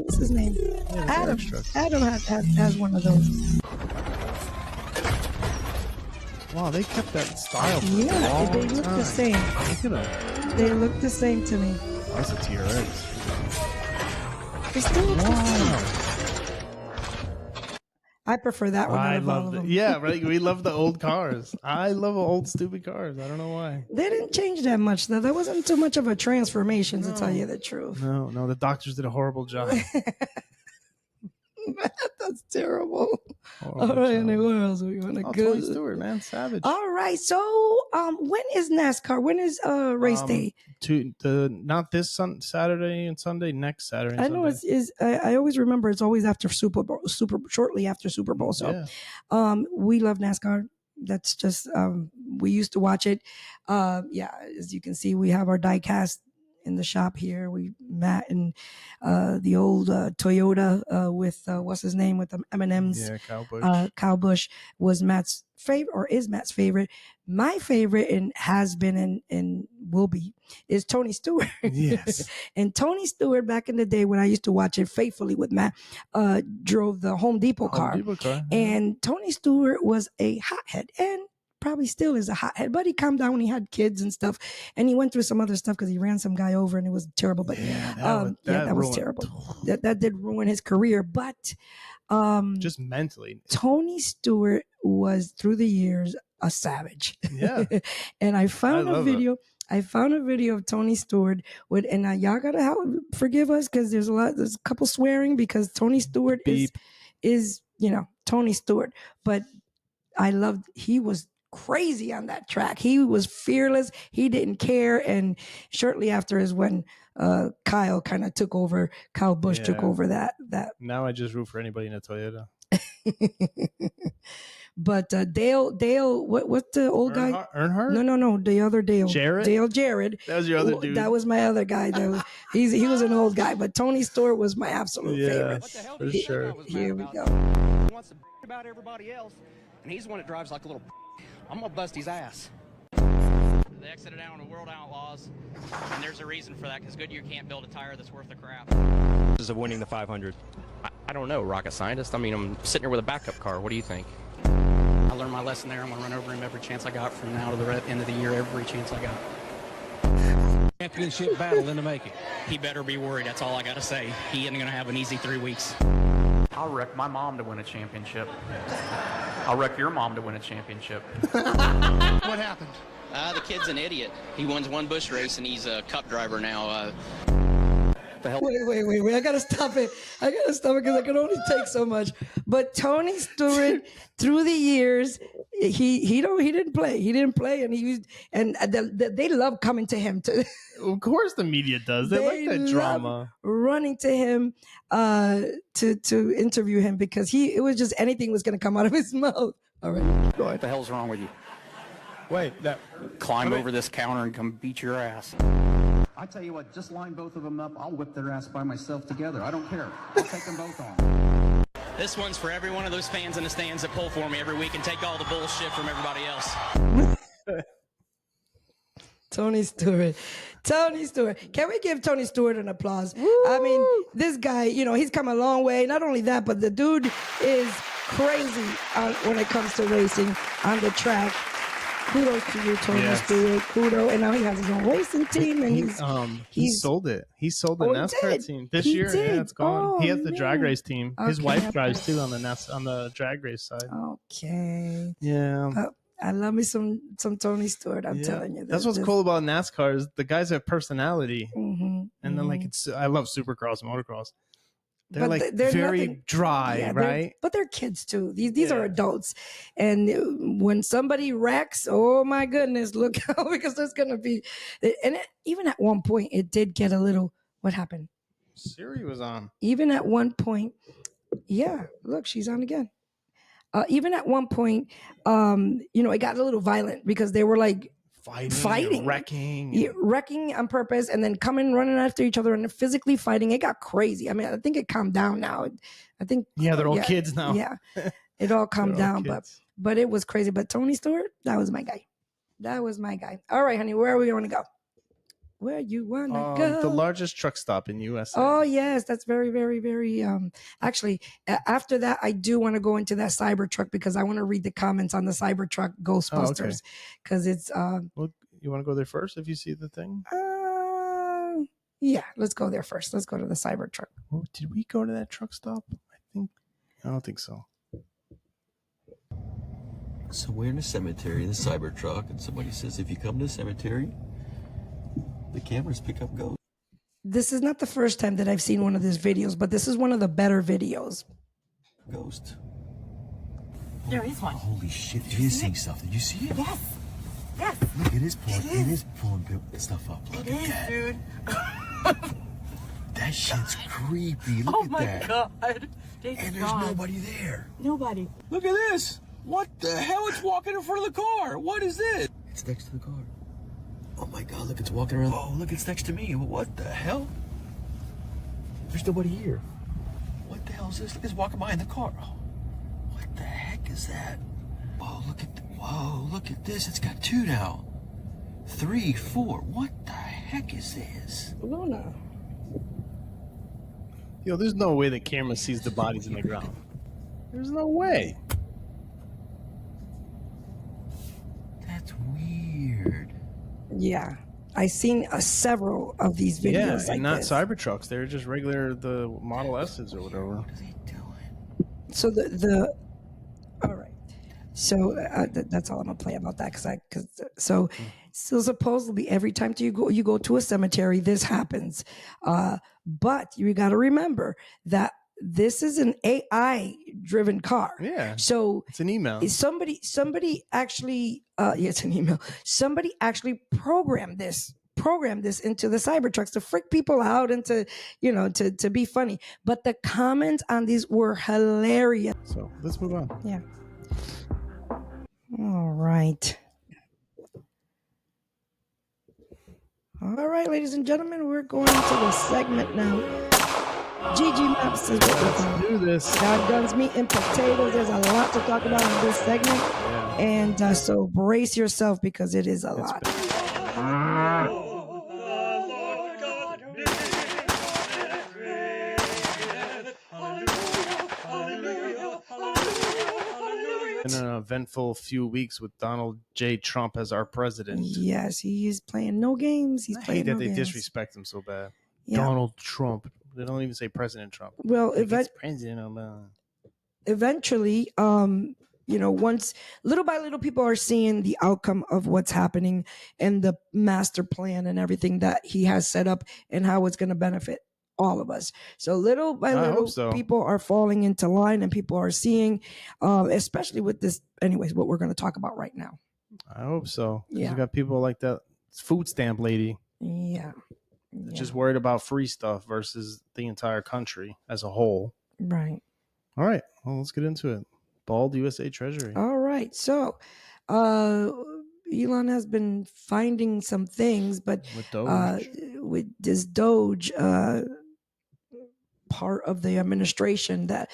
what's his name? Adam. Adam has one of those. Wow, they kept that style. Yeah, they look the same. Look at them. They look the same to me. That's a TRX. They still look the same. I prefer that one. I love it. Yeah, right. We love the old cars. I love old stupid cars. I don't know why. They didn't change that much though. There wasn't too much of a transformation, to tell you the truth. No, the doctors did a horrible job. That's terrible. All right, anyway, where else we want to go? Tony Stewart, man, savage. All right, so when is NASCAR? When is race day? Not this Saturday and Sunday, next Saturday. And I know I always remember it's always after shortly after Super Bowl. So, we love NASCAR. That's just we used to watch it. As you can see, we have our diecast in the shop here. Matt and the old Toyota with what's his name with the M&Ms. Yeah, Kyle Busch. Kyle Busch was Matt's favorite, or is Matt's favorite. My favorite and has been and will be is Tony Stewart. Yes. And Tony Stewart, back in the day when I used to watch it faithfully with Matt, drove the Home Depot car. And Tony Stewart was a hothead and probably still is a hothead, but he calmed down when he had kids and stuff, and he went through some other stuff because he ran some guy over and it was terrible. But that was terrible. That did ruin his career, but just mentally, Tony Stewart was through the years a savage. Yeah. And I found a video. I found a video of Tony Stewart and y'all gotta forgive us because there's a couple swearing because Tony Stewart is Tony Stewart, but he was crazy on that track. He was fearless. He didn't care. And shortly after is when Kyle kind of took over. Kyle Busch took over that. Now I just root for anybody in a Toyota. But Dale, what's the old guy? Earnhardt? No, the other Dale. Jared? Dale Jarrett. That was your other dude. That was my other guy. He was an old guy, but Tony Stewart was my absolute favorite. What the hell for sure. Here we go. He wants to about everybody else, and he's the one that drives like a little. I'm gonna bust his ass. They exited out on the World Outlaws, and there's a reason for that, because Goodyear can't build a tire that's worth the crap. Of winning the 500. I don't know, rocket scientist. I mean, I'm sitting here with a backup car. What do you think? I learned my lesson there. I'm gonna run over him every chance I got from now to the end of the year, every chance I got. Championship battle in the making. He better be worried. That's all I gotta say. He ain't gonna have an easy 3 weeks. I'll wreck my mom to win a championship. I'll wreck your mom to win a championship. What happened? The kid's an idiot. He wins one Busch race, and he's a cup driver now. Wait. I gotta stop it. Because I can only take so much. But Tony Stewart, through the years, he didn't play. He didn't play, and they love coming to him. Of course, the media does. They like that drama. Running to him to interview him because it was just anything was gonna come out of his mouth. All right, go ahead. What the hell's wrong with you? Wait, Climb over this counter and come beat your ass. I tell you what, just line both of them up. I'll whip their ass by myself together. I don't care. I'll take them both on. This one's for every one of those fans in the stands that pull for me every week and take all the bullshit from everybody else. Tony Stewart. Can we give Tony Stewart an applause? Woo! I mean, this guy, he's come a long way. Not only that, but the dude is crazy when it comes to racing on the track. Kudos to you, Tony Stewart. Kudos. And now he has his own racing team. And he sold it. He sold the NASCAR team this year. Did. Yeah, it's gone. Oh, he has the drag race team. Okay. His wife drives too on the drag race side. Okay. Yeah. I love me some Tony Stewart. I'm telling you. That's what's cool about NASCAR is the guys have personality. Mm-hmm, and then I love Supercross and motocross. They're they're very nothing, dry, right? But they're kids too. These are adults. And when somebody wrecks, oh my goodness, look out, because there's going to be, even at one point, it did get a little, what happened? Siri was on. Even at one point, look, she's on again. Even at one point, it got a little violent because they were like, fighting, wrecking on purpose, and then running after each other and physically fighting. It got crazy. I mean, I think it calmed down now. I think they're all kids now. Yeah, it all calmed down, but it was crazy. But Tony Stewart, that was my guy. All right, honey, where are we going to go? Where you want to go? The largest truck stop in USA. Oh, yes. That's very, very, very... Actually, after that, I do want to go into that Cybertruck because I want to read the comments on the Cybertruck Ghostbusters. Because it's... well, you want to go there first if you see the thing? Yeah, let's go there first. Let's go to the Cybertruck. Oh, did we go to that truck stop? I don't think so. So we're in a cemetery in the Cybertruck, and somebody says, if you come to the cemetery... the cameras pick up ghosts. This is not the first time that I've seen one of these videos, but this is one of the better videos. Ghost. There is one. Holy shit, it is saying stuff. Did you see it? Yes. Yes. Look, it is pulling stuff up. Look at that. Dude. That shit's creepy. Look at that. Oh my God. And there's nobody there. Nobody. Look at this. What the hell? It's walking in front of the car. What is this? It's next to the car. Oh my God, look, it's walking around. Oh, look, it's next to me. What the hell? There's nobody here. What the hell is this? Look, it's walking behind the car. Oh, what the heck is that? Whoa, look at this. It's got 2 now. 3, 4. What the heck is this? Luna. There's no way the camera sees the bodies in the ground. There's no way. That's weird. Yeah, I've seen several of these videos. Yeah, not Cybertrucks. They're just regular the Model S's or whatever. What are they doing? So all right. So that's all I'm gonna play about that so supposedly every time you go to a cemetery, this happens. But you got to remember that this is an AI driven car. Yeah. So it's an email. Somebody actually it's an email. Somebody actually programmed this into the Cybertrucks to freak people out and to be funny. But the comments on these were hilarious. So let's move on. Yeah. right. All right, ladies and gentlemen, we're going to the segment now. GG Maps is what we're Let's do this. God guns, meat, and potatoes. There's a lot to talk about in this segment. Yeah. And so brace yourself because it is a lot. In an eventful few weeks with Donald J. Trump as our president. Yes, he is playing no games. He's I playing hate that no they games. disrespect him so bad. Yeah. Donald Trump. They don't even say President Trump. Well, it's President Obama. Eventually, once little by little, people are seeing the outcome of what's happening and the master plan and everything that he has set up and how it's going to benefit all of us. So little by little, people are falling into line and people are seeing, especially with this, anyways, what we're going to talk about right now. I hope so. Yeah. You got people like that food stamp lady. Yeah. Just worried about free stuff versus the entire country as a whole. Right. All right. Well, let's get into it. Bald USA Treasury. All right. So, Elon has been finding some things, but with this Doge part of the administration that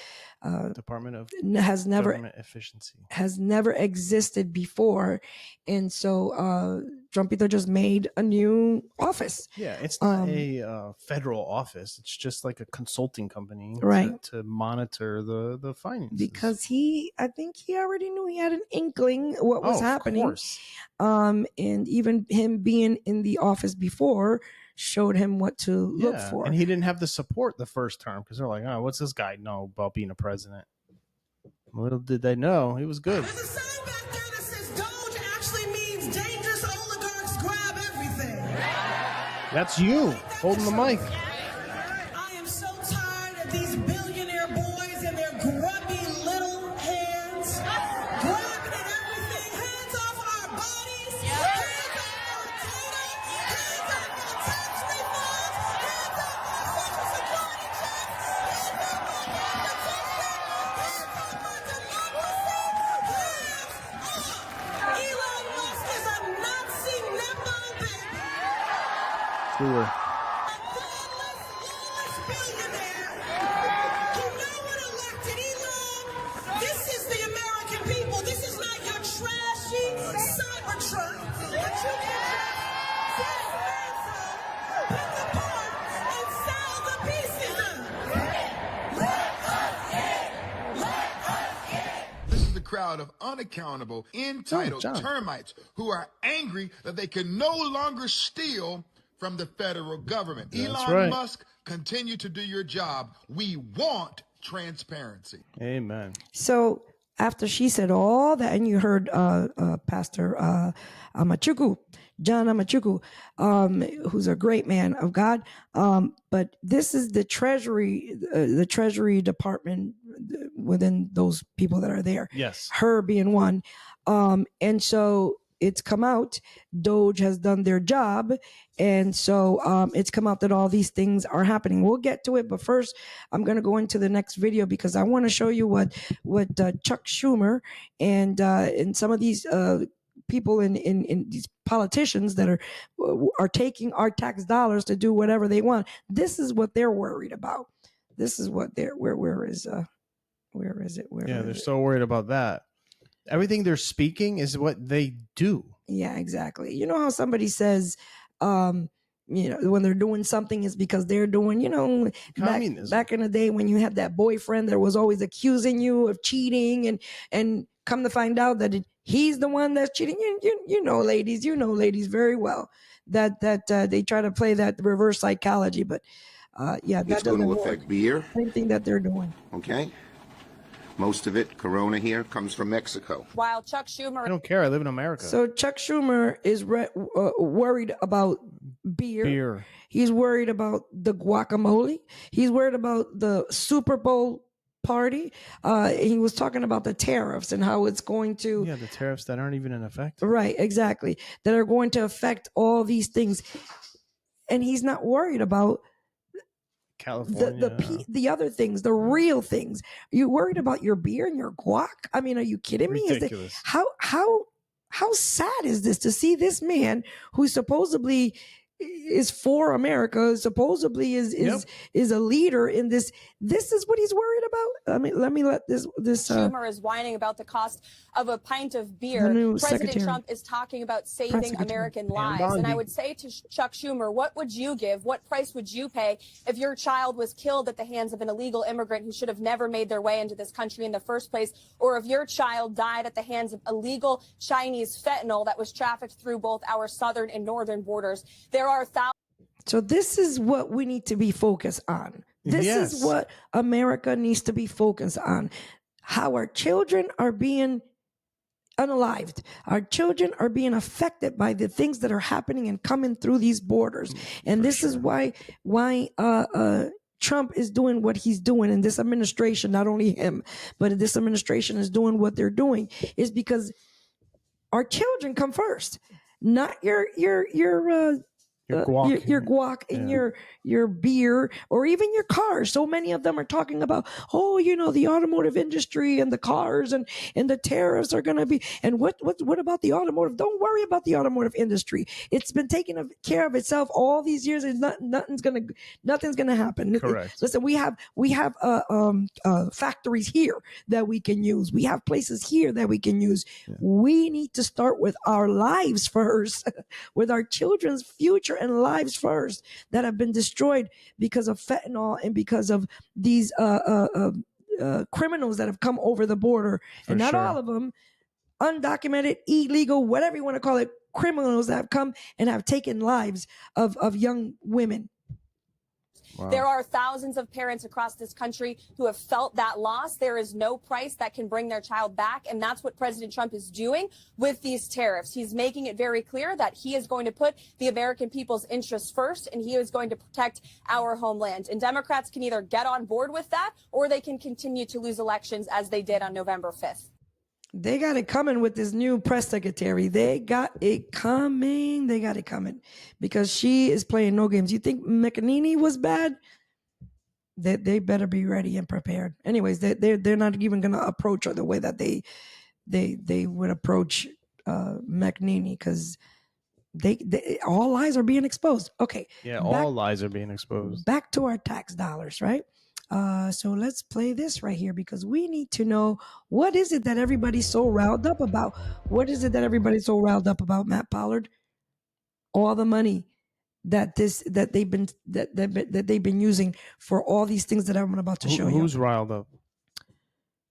Department of Government Efficiency has never existed before, and so Trumpito just made a new office. Yeah, it's not a federal office. It's just like a consulting company, right, to monitor the finances. Because I think he already knew, he had an inkling what was happening. Of course. And even him being in the office before showed him what to look for. And he didn't have the support the first term because they're like, oh, what's this guy know about being a president? Little did they know he was good. There's a sign back there that says Doge actually means dangerous oligarchs grab everything. That's you holding the mic. I am so tired of these billionaire boys and their grubby little hands grabbing at everything. Hands off our bodies. Hands off our data. Hands off our tax refunds. Hands off our social security checks. Hands off our competition. Hands off our democracy. Hands off. Elon Musk is a Nazi nepo baby. Sure. This is the American people. This is not your trashy Cybertruck that you can just dismantle, pick apart, and sell the pieces of. This is the crowd of unaccountable, entitled termites who are angry that they can no longer steal from the federal government. Elon Musk, continue to do your job. We want transparency. Amen. So after she said all that, and you heard Pastor Amachuku, John Amachuku, who's a great man of God, but this is the Treasury Department within those people that are there. Yes. Her being one. And so it's come out, Doge has done their job, and so it's come out that all these things are happening. We'll get to it, but first I'm going to go into the next video because I want to show you what Chuck Schumer and some of these people in these politicians that are taking our tax dollars to do whatever they want. This is what they're worried about. This is what they're where is it? They're so worried about that. Everything they're speaking is what they do. Yeah, exactly. You know how somebody says, when they're doing something is because they're doing, back in the day when you had that boyfriend that was always accusing you of cheating and come to find out that he's the one that's cheating. You know, ladies very well that they try to play that reverse psychology, but that it's going to affect beer. Same thing that they're doing. Okay. Most of it, Corona here, comes from Mexico. While Chuck Schumer... I don't care. I live in America. So Chuck Schumer is worried about beer. He's worried about the guacamole. He's worried about the Super Bowl party. He was talking about the tariffs and how it's going to... Yeah, the tariffs that aren't even in effect. Right, exactly. That are going to affect all these things. And he's not worried about... California. The other things, the real things. Are you worried about your beer and your guac? I mean, are you kidding me? Ridiculous. How How sad is this to see this man who supposedly is for America, supposedly is a leader in this. This is what he's worried about. Let me let this Schumer is whining about the cost of a pint of beer. President Trump is talking about saving American lives. And I would say to Chuck Schumer, what would you give? What price would you pay if your child was killed at the hands of an illegal immigrant who should have never made their way into this country in the first place? Or if your child died at the hands of illegal Chinese fentanyl that was trafficked through both our southern and northern borders? There are thousands. So this is what we need to be focused on. This is what America needs to be focused on. How our children are being unalived. Our children are being affected by the things that are happening and coming through these borders. And this is why Trump is doing what he's doing, and this administration, not only him, but this administration is doing what they're doing, is because our children come first, not your guac and your beer or even your cars. So many of them are talking about, the automotive industry and the cars and the tariffs are going to be. And what about the automotive? Don't worry about the automotive industry. It's been taking care of itself all these years, and nothing's going to happen. Correct. Listen, we have factories here that we can use. We have places here that we can use. Yeah. We need to start with our lives first, with our children's future and lives first that have been destroyed because of fentanyl and because of these criminals that have come over the border. And not all of them, undocumented, illegal, whatever you want to call it, criminals that have come and have taken lives of young women. Wow. There are thousands of parents across this country who have felt that loss. There is no price that can bring their child back. And that's what President Trump is doing with these tariffs. He's making it very clear that he is going to put the American people's interests first, and he is going to protect our homeland. And Democrats can either get on board with that, or they can continue to lose elections as they did on November 5th. They got it coming with this new press secretary. They got it coming. Because she is playing no games. You think McEnany was bad? They better be ready and prepared. Anyways, they're not even going to approach her the way that they would approach McEnany, because they all lies are being exposed. Okay. Yeah, all lies are being exposed. Back to our tax dollars, right? So let's play this right here, because we need to know, what is it that everybody's so riled up about? What is it that everybody's so riled up about, Matt Pollard? All the money that they've been using for all these things that I'm about to show you. Who's riled up?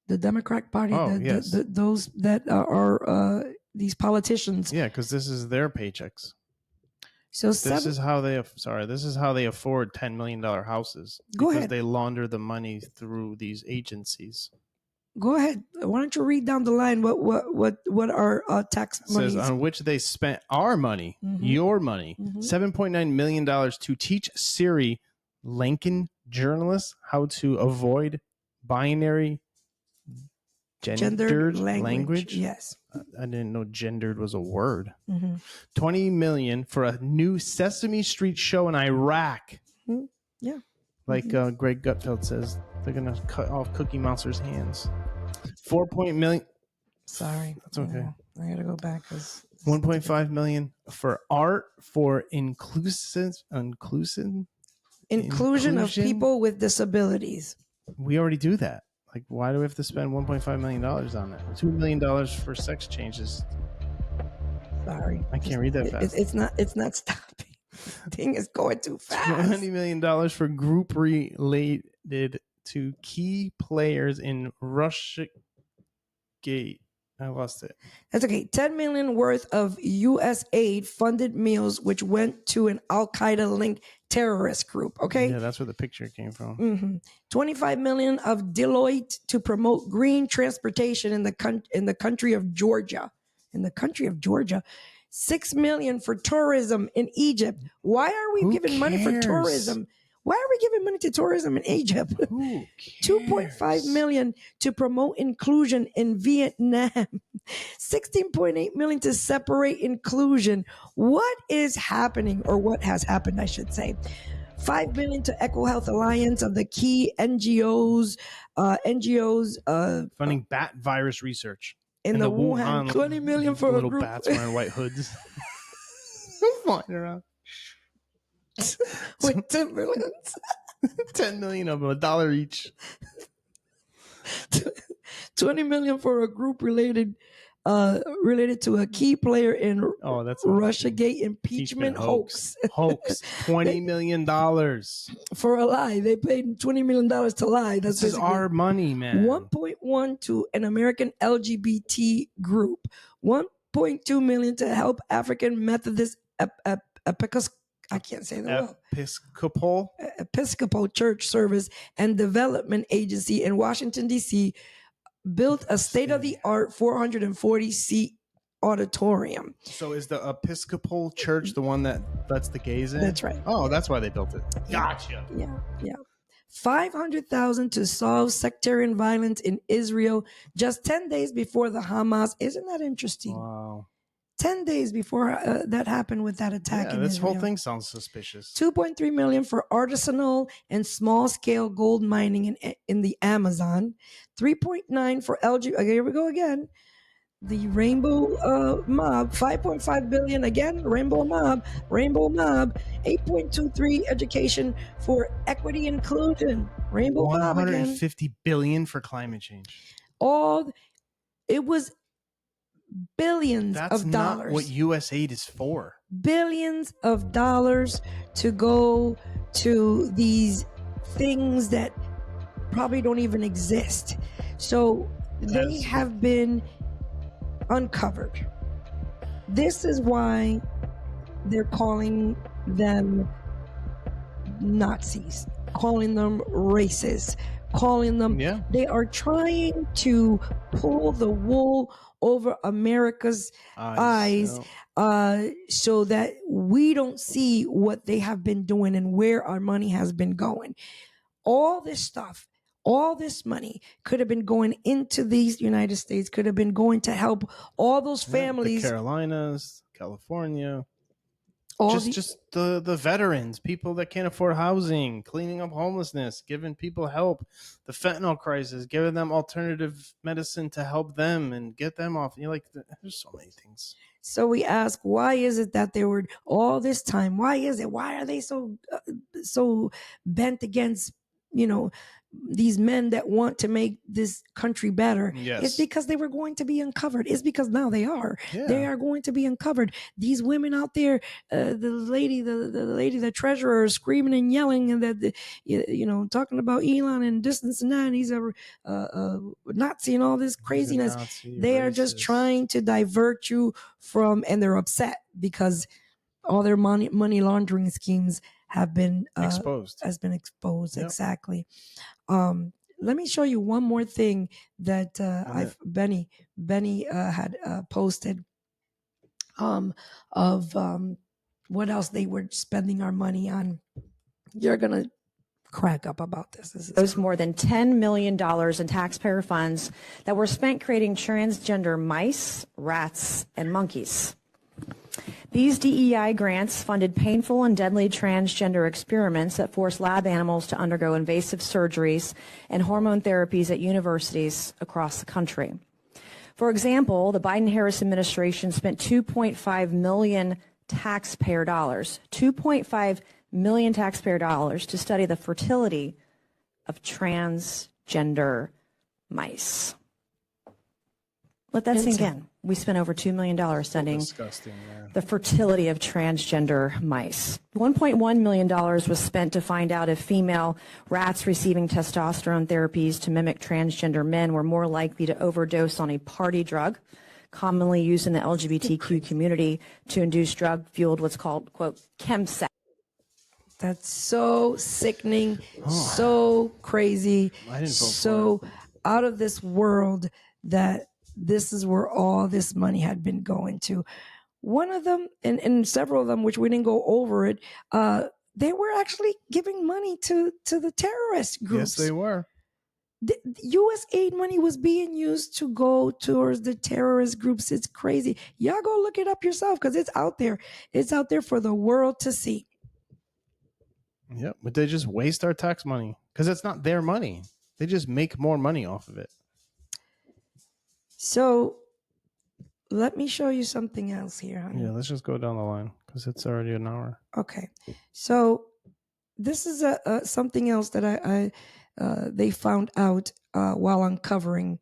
The Democrat Party. Yes. Those that are these politicians. Yeah, because this is their paychecks. So this is how they afford $10 million houses. Go ahead. Because they launder the money through these agencies. Go ahead. Why don't you read down the line? What our tax money says on which they spent our money, your money, $7.9 million to teach Siri Lankan journalists how to avoid binary gendered language. Yes. I didn't know gendered was a word. $20 million for a new Sesame Street show in Iraq. Yeah. Like Greg Gutfeld says, they're going to cut off Cookie Monster's hands. $4 million. Sorry. That's okay. I got to go back. $1.5 million for art for inclusion of people with disabilities. We already do that. Like, why do we have to spend $1.5 million on it? $2 million for sex changes. Sorry. I can't read that fast. It's not stopping. Thing is going too fast. $20 million for group related to key players in Russiagate. I lost it. That's okay. $10 million worth of U.S. aid funded meals, which went to an Al-Qaeda linked terrorist group. Okay. Yeah, that's where the picture came from. $25 million of Deloitte to promote green transportation in the country of Georgia. $6 million for tourism in Egypt. Why are we giving money for tourism? Why are we giving money to tourism in Egypt? $2.5 million to promote inclusion in Vietnam. $16.8 million to separate inclusion. What is happening, or what has happened, I should say? $5 million to EcoHealth Alliance of the key NGOs. Funding bat virus research. in the Wuhan. 20 million for little a group. bats wearing white hoods. Flying around. With 10 million. 10 million of them, $1 each. 20 million for a group related to a key player in Russiagate impeachment hoax. Hoax. $20 million for a lie. They paid $20 million to lie. That's this is our money, man. 1.1 to an American LGBT group. 1.2 million to help African Methodist I can't say that well. Episcopal Church Service and Development Agency in Washington, D.C. built a state-of-the-art 440-seat auditorium. So is the Episcopal Church the one that lets the gays in? That's right. Oh, that's why they built it. Gotcha. Yeah. 500,000 to solve sectarian violence in Israel just 10 days before the Hamas. Isn't that interesting? Wow. 10 days before that happened with that attack in this Israel. whole thing sounds suspicious. 2.3 million for artisanal and small-scale gold mining in the Amazon. 3.9 for LGBT. Here we go again. The Rainbow Mob. 5.5 billion again. Rainbow Mob. 8.23 education for equity inclusion. Rainbow Mob again. 150 billion for climate change. It was billions That's of dollars. Not what USAID is for. Billions of dollars to go to these things that probably don't even exist. So they have been uncovered. This is why they're calling them Nazis, calling them racist, calling them. They are trying to pull the wool over America's eyes so that we don't see what they have been doing and where our money has been going. All this stuff, all this money could have been going into these United States, could have been going to help all those families. The Carolinas, California. Just the veterans, people that can't afford housing, cleaning up homelessness, giving people help, the fentanyl crisis, giving them alternative medicine to help them and get them off. There's so many things. So we ask, why is it that they were all this time? Why is it? Why are they so bent against, these men that want to make this country better? Yes. It's because they were going to be uncovered. It's because now they are. Yeah. They are going to be uncovered. These women out there, the treasurer is screaming and yelling and that, talking about Irlanne and distance and that, and he's a Nazi and all this craziness. They are just trying to divert you from, and they're upset because all their money laundering schemes have been exposed. Yep. Exactly. Let me show you one more thing that Benny had posted of what else they were spending our money on. You're gonna crack up about this. There's more than $10 million in taxpayer funds that were spent creating transgender mice, rats, and monkeys. These DEI grants funded painful and deadly transgender experiments that forced lab animals to undergo invasive surgeries and hormone therapies at universities across the country. For example, the Biden-Harris administration spent $2.5 million taxpayer dollars to study the fertility of transgender mice. Let that sink in. We spent over $2 million studying the fertility of transgender mice. $1.1 million was spent to find out if female rats receiving testosterone therapies to mimic transgender men were more likely to overdose on a party drug, commonly used in the LGBTQ community to induce drug-fueled what's called, quote, chemsex. That's so sickening, so crazy, so out of this world that this is where all this money had been going to. One of them, and several of them, which we didn't go over it, they were actually giving money to the terrorist groups. Yes, they were. The U.S. aid money was being used to go towards the terrorist groups. It's crazy. Y'all go look it up yourself because it's out there. It's out there for the world to see. Yep, but they just waste our tax money because it's not their money. They just make more money off of it. So let me show you something else here, honey. Yeah, let's just go down the line because it's already an hour. Okay, so this is something else that they found out while uncovering,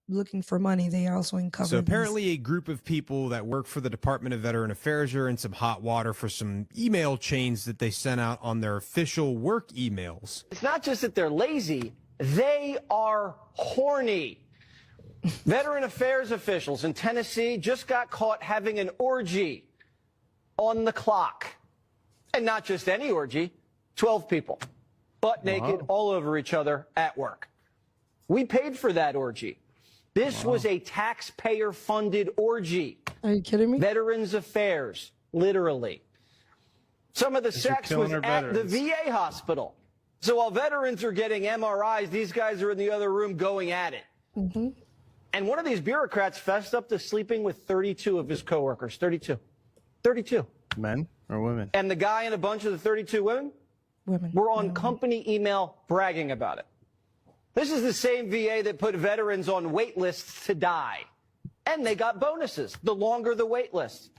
looking for money. They also uncovered. So apparently, a group of people that work for the Department of Veteran Affairs are in some hot water for some email chains that they sent out on their official work emails. It's not just that they're lazy; they are horny. Veteran Affairs officials in Tennessee just got caught having an orgy on the clock. And not just any orgy, 12 people, butt naked, all over each other at work. We paid for that orgy. This was a taxpayer-funded orgy. Are you kidding me? Veterans Affairs, literally. Some of the sex was at the VA hospital. So while veterans are getting MRIs, these guys are in the other room going at it. Mm-hmm. And one of these bureaucrats fessed up to sleeping with 32 of his coworkers. 32. 32. Men or women? And the guy and a bunch of the 32 women were on company email bragging about it. This is the same VA that put veterans on wait lists to die. And they got bonuses the longer the wait list.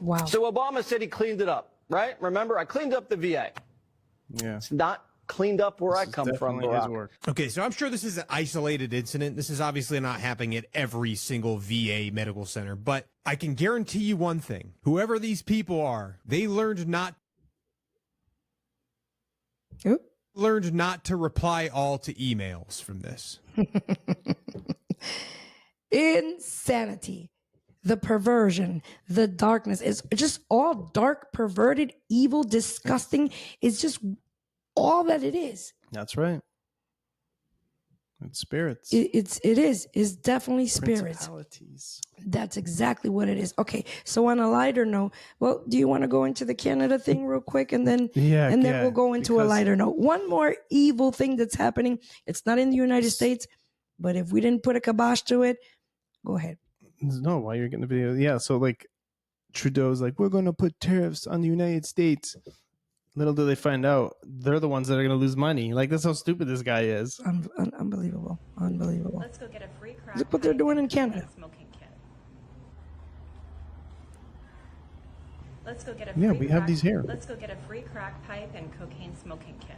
Wow. So Obama said he cleaned it up, right? Remember, I cleaned up the VA. Yeah. It's not cleaned up where I come from, Barack. Okay, so I'm sure this is an isolated incident. This is obviously not happening at every single VA medical center, but I can guarantee you one thing. Whoever these people are, they learned not to reply all to emails from this. Insanity. The perversion, the darkness. It's just all dark, perverted, evil, disgusting. It's just all that it is. That's right. It's spirits. It is. It's definitely spirits. That's exactly what it is. Okay, so on a lighter note, well, do you want to go into the Canada thing real quick, and then we'll go into a lighter note. One more evil thing that's happening. It's not in the United States, but if we didn't put a kibosh to it, go ahead. No, while you're getting the video, yeah. So like, Trudeau's like, we're going to put tariffs on the United States. Little do they find out, they're the ones that are going to lose money. Like, that's how stupid this guy is. Unbelievable. Unbelievable. Let's go get a free crack. Look what they're doing in Canada. Smoking kit. Let's go get a free we have these here. Let's go get a free crack pipe and cocaine smoking kit.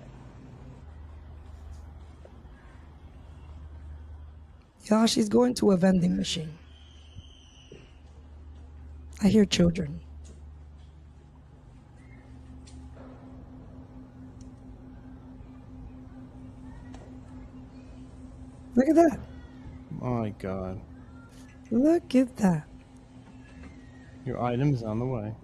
Y'all, she's going to a vending machine. I hear children. Look at that. My God. Look at that. Your item is on the way.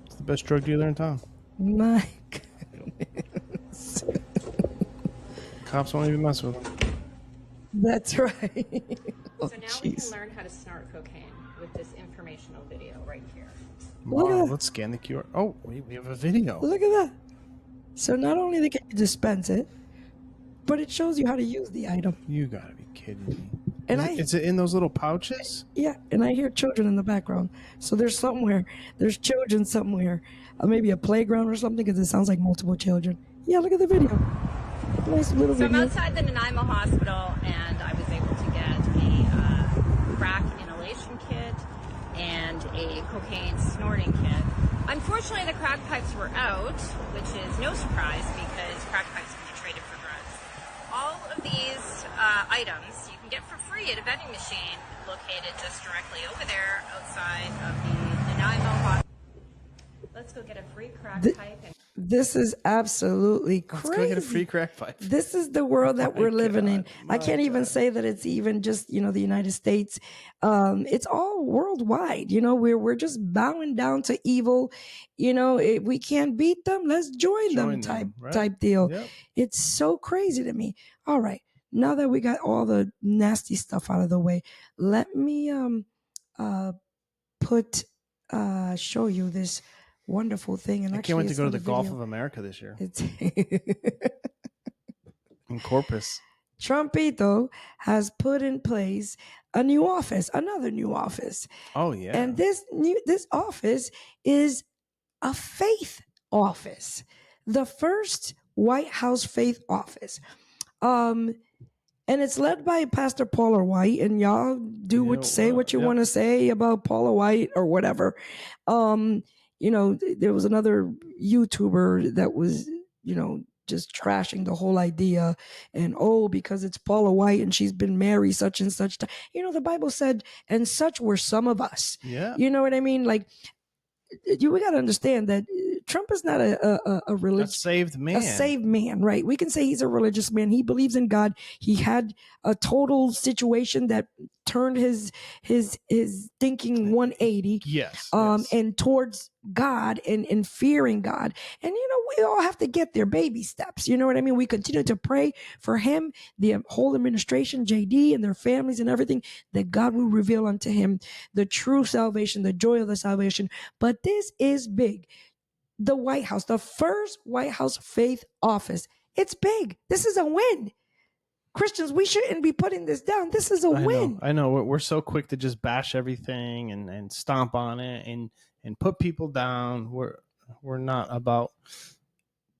It's the best drug dealer in town. My goodness. Cops won't even mess with him. That's right. So now we can learn how to snort cocaine with this informational video right here. Wow, let's scan the QR. Oh, wait, we have a video. Look at that. So not only can you dispense it, but it shows you how to use the item. You gotta be kidding me. And is it in those little pouches? Yeah, and I hear children in the background. So there's children somewhere. Maybe a playground or something, because it sounds like multiple children. Yeah, look at the video. Nice little video. So I'm outside the Nanaimo Hospital, and I was able to get a crack inhalation kit and a cocaine snorting kit. Unfortunately, the crack pipes were out, which is no surprise because crack pipes can be traded for drugs. All of these items you can get for free at a vending machine located just directly over there outside of the Nanaimo Hospital. Let's go get a free crack pipe. This is absolutely crazy. Let's go get a free crack pipe. This is the world that we're living in. I can't even say that it's even just, the United States. It's all worldwide. We're just bowing down to evil. If we can't beat them, let's join them type deal. Yep. It's so crazy to me. All right. Now that we got all the nasty stuff out of the way, let me show you this wonderful thing. And I can't wait to go to the Gulf of America this year. In Corpus. Trumpito has put in place another new office. Oh yeah. And this office is a faith office. The first White House faith office. And And it's led by Pastor Paula White, and y'all do what you want to say about Paula White or whatever. There was another YouTuber that was, just trashing the whole idea, and because it's Paula White and she's been married such and such time. The Bible said, and such were some of us. Yeah. You know what I mean? Like, we got to understand that Trump is not a religious, saved man. A saved man, right? We can say he's a religious man. He believes in God. He had a total situation that turned his thinking 180. Yes. And towards God and fearing God. And we all have to get there, baby steps. You know what I mean? We continue to pray for him, the whole administration, JD and their families and everything, that God will reveal unto him the true salvation, the joy of the salvation. But this is big. The White House, the first White House faith office. It's big. This is a win. Christians, we shouldn't be putting this down. This is a win. I know. We're so quick to just bash everything and stomp on it and put people down. We're not about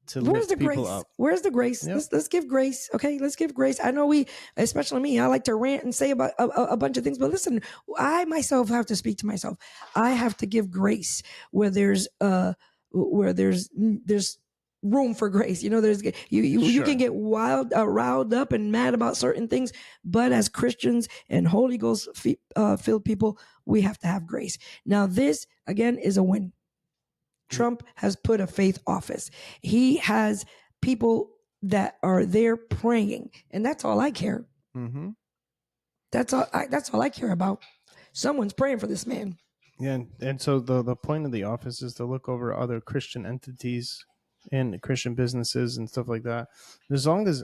to lift people up. Where's the grace? Yep. Let's give grace. Okay, let's give grace. I know especially me, I like to rant and say about a bunch of things, but listen, I myself have to speak to myself. I have to give grace where there's room for grace. There's you can get riled up and mad about certain things, but as Christians and Holy Ghost filled people, we have to have grace. Now, this again is a win. Trump has put a faith office. He has people that are there praying, and that's all I care. Mm-hmm. That's all I care about. Someone's praying for this man. Yeah, and so the point of the office is to look over other Christian entities and Christian businesses and stuff like that. As long as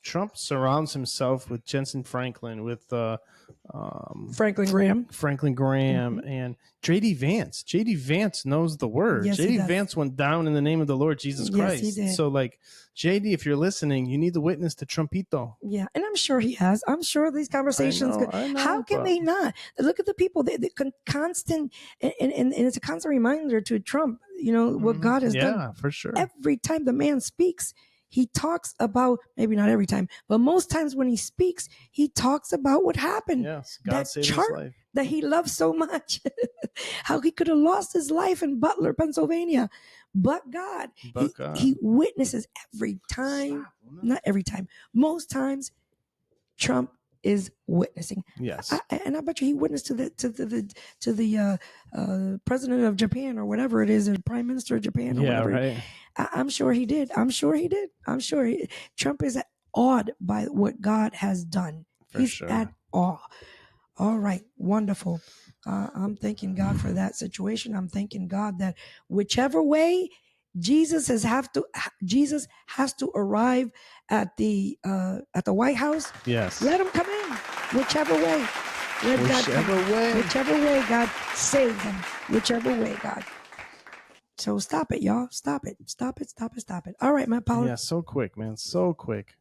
Trump surrounds himself with Jensen Franklin, with Franklin Graham, mm-hmm. and JD Vance. JD Vance knows the word. Yes, JD Vance went down in the name of the Lord Jesus Christ. Yes, he did. So, JD, if you're listening, you need to witness to Trumpito. Yeah, and I'm sure he has. I'm sure these conversations. I know, how can they not? Look at the people. The constant, and it's a constant reminder to Trump. What God has done. Yeah, for sure. Every time the man speaks, he talks about, maybe not every time, but most times when he speaks, he talks about what happened. Yes, God saved his life. That he loves so much. How he could have lost his life in Butler, Pennsylvania. But God. He witnesses every time. Not every time. Most times, Trump is witnessing. Yes. And I bet you he witnessed to the president of Japan or whatever it is, or prime minister of Japan or whatever. Right. I'm sure he did. I'm sure Trump is awed by what God has done. He's at awe. All right. Wonderful. I'm thanking God for that situation. I'm thanking God that whichever way Jesus has to arrive at the White House. Yes. Let him come in. Whichever way. Whichever way God saves him. Whichever way, God. So stop it, y'all. Stop it. All right, Matt Pollard. Yeah, so quick, man. So quick.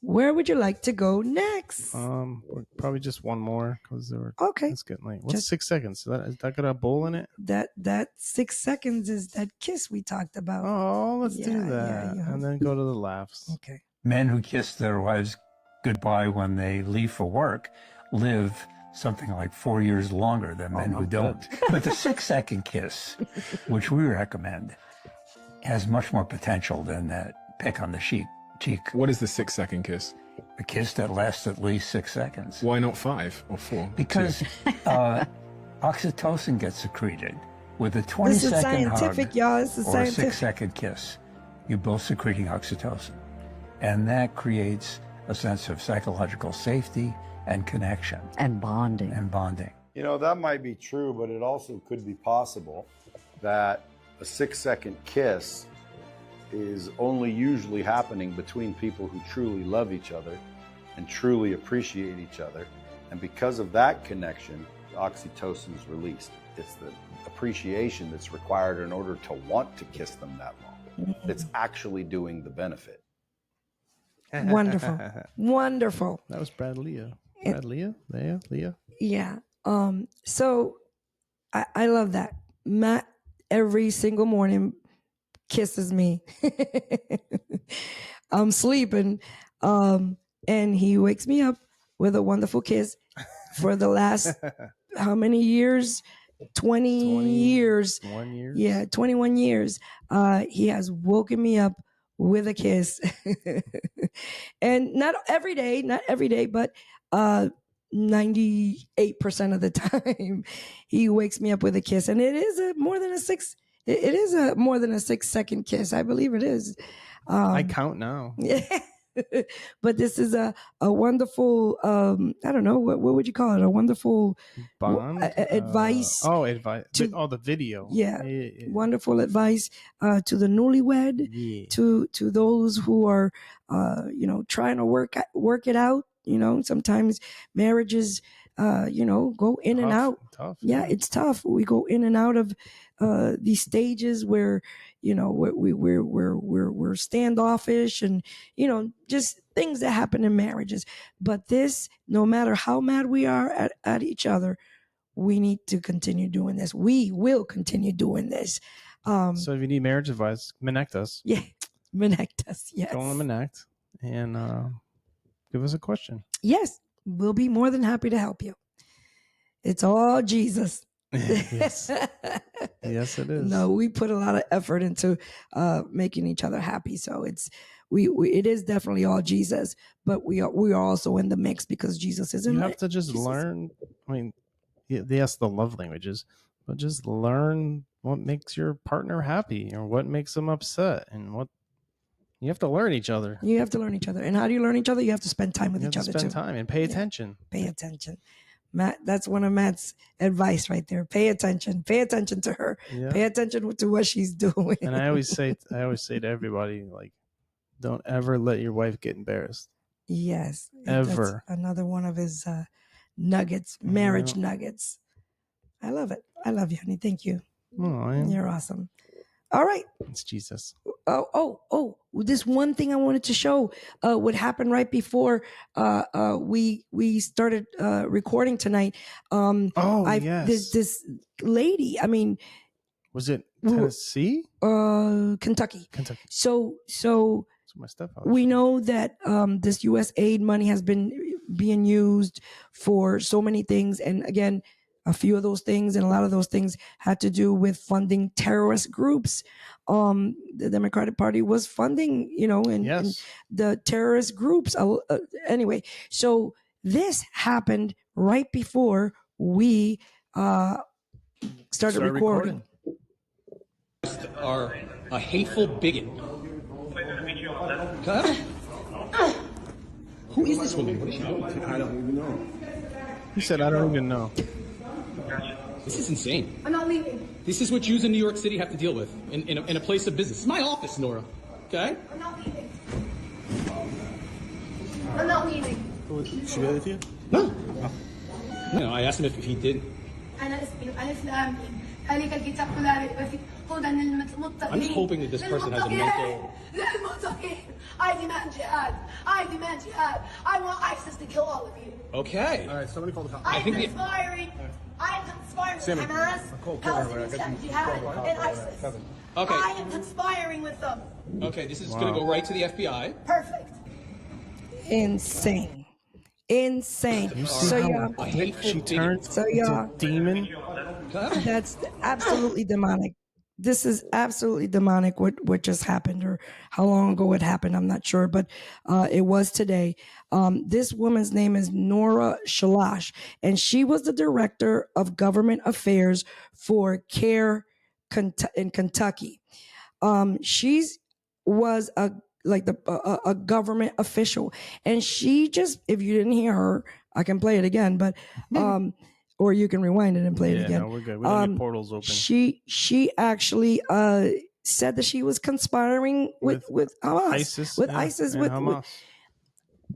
Where would you like to go next? Probably just one more because it's getting late. What's 6 seconds? Is that got a bowl in it? That 6 seconds is that kiss we talked about. Oh, let's do that, and then go to the laughs. Okay. Men who kiss their wives goodbye when they leave for work live something like 4 years longer than men who don't. But the 6 second kiss, which we recommend, has much more potential than that peck on the cheek. What is the 6 second kiss? A kiss that lasts at least 6 seconds. Why not 5 or 4? Because oxytocin gets secreted with a 20-second hug y'all. or a 6 second kiss. You're both secreting oxytocin. And that creates a sense of psychological safety and connection. And bonding. That might be true, but it also could be possible that a 6 second kiss is only usually happening between people who truly love each other and truly appreciate each other. And because of that connection, oxytocin is released. It's the appreciation that's required in order to want to kiss them that long. That's actually doing the benefit. Wonderful. That was Brad Leo. Leo. Yeah. So I love that. Matt every single morning kisses me. I'm sleeping. and he wakes me up with a wonderful kiss for the last how many years? 21 years. Yeah, 21 years. He has woken me up with a kiss. And not every day, but 98% of the time he wakes me up with a kiss. And it is more than a 6-second kiss. I believe it is. I count now. Yeah. But this is a wonderful, I don't know, what would you call it? A wonderful bond? Advice. Advice. The video. Yeah. Wonderful advice to the newlywed, to those who are, trying to work it out. Sometimes marriages, go in and out. Tough. Yeah, it's tough. We go in and out of these stages where we're standoffish and just things that happen in marriages. But this, no matter how mad we are at each other, we need to continue doing this. We will continue doing this. So if you need marriage advice, connect us. Yeah, connect us. Yes, go on Connect and give us a question. Yes, we'll be more than happy to help you. It's all Jesus. Yes. Yes, it is. No, we put a lot of effort into making each other happy. So it is definitely all Jesus, but we are also in the mix because Jesus is in. You have to just learn. I mean, yes, the love languages, but just learn what makes your partner happy or what makes them upset, and what you have to learn each other. You have to learn each other, and how do you learn each other? You have to spend time with each other. Spend time and pay attention. Pay attention. Matt, that's one of Matt's advice right there. Pay attention. Pay attention to her. Yeah. Pay attention to what she's doing. And I always say to everybody, like, don't ever let your wife get embarrassed. Yes. Ever. That's another one of his nuggets, marriage nuggets. I love it. I love you, honey. Thank you. Oh, you're awesome. All right. It's Jesus. Oh! This one thing I wanted to show. What happened right before we started recording tonight. Yes. This lady. I mean, was it Tennessee? Kentucky. So my stuff. We know that this U.S. aid money has been being used for so many things, and again, a few of those things and a lot of those things had to do with funding terrorist groups. The Democratic Party was funding, and the terrorist groups. Anyway, so this happened right before we started recording. Are a hateful bigot. Who is this woman? What is she doing? I don't even know. He said, I don't even know. This is insane. I'm not leaving. This is what Jews in New York City have to deal with in a place of business. It's my office, Nora. Okay? I'm not leaving. I'm not leaving. Should we with you? No. No, I asked him if he did. I'm just hoping that this person has a mental... I demand jihad. I demand jihad. I want ISIS to kill all of you. Okay. All right, somebody call the cops. I'm conspiring with Hamas, Palestinian jihad, and ISIS. Okay. I am conspiring with them. Okay, this is going to go right to the FBI. Perfect. Insane. So y'all, she turned into a demon. That's absolutely demonic. This is absolutely demonic what just happened, or how long ago it happened, I'm not sure, but it was today. This woman's name is Nora Shalash, and she was the director of government affairs for CARE in Kentucky. She was a government official, and she just, if you didn't hear her, I can play it again, but or you can rewind it and play it again. No, we're good. We don't need portals open. She actually said that she was conspiring with Hamas, ISIS, with ISIS, with Hamas.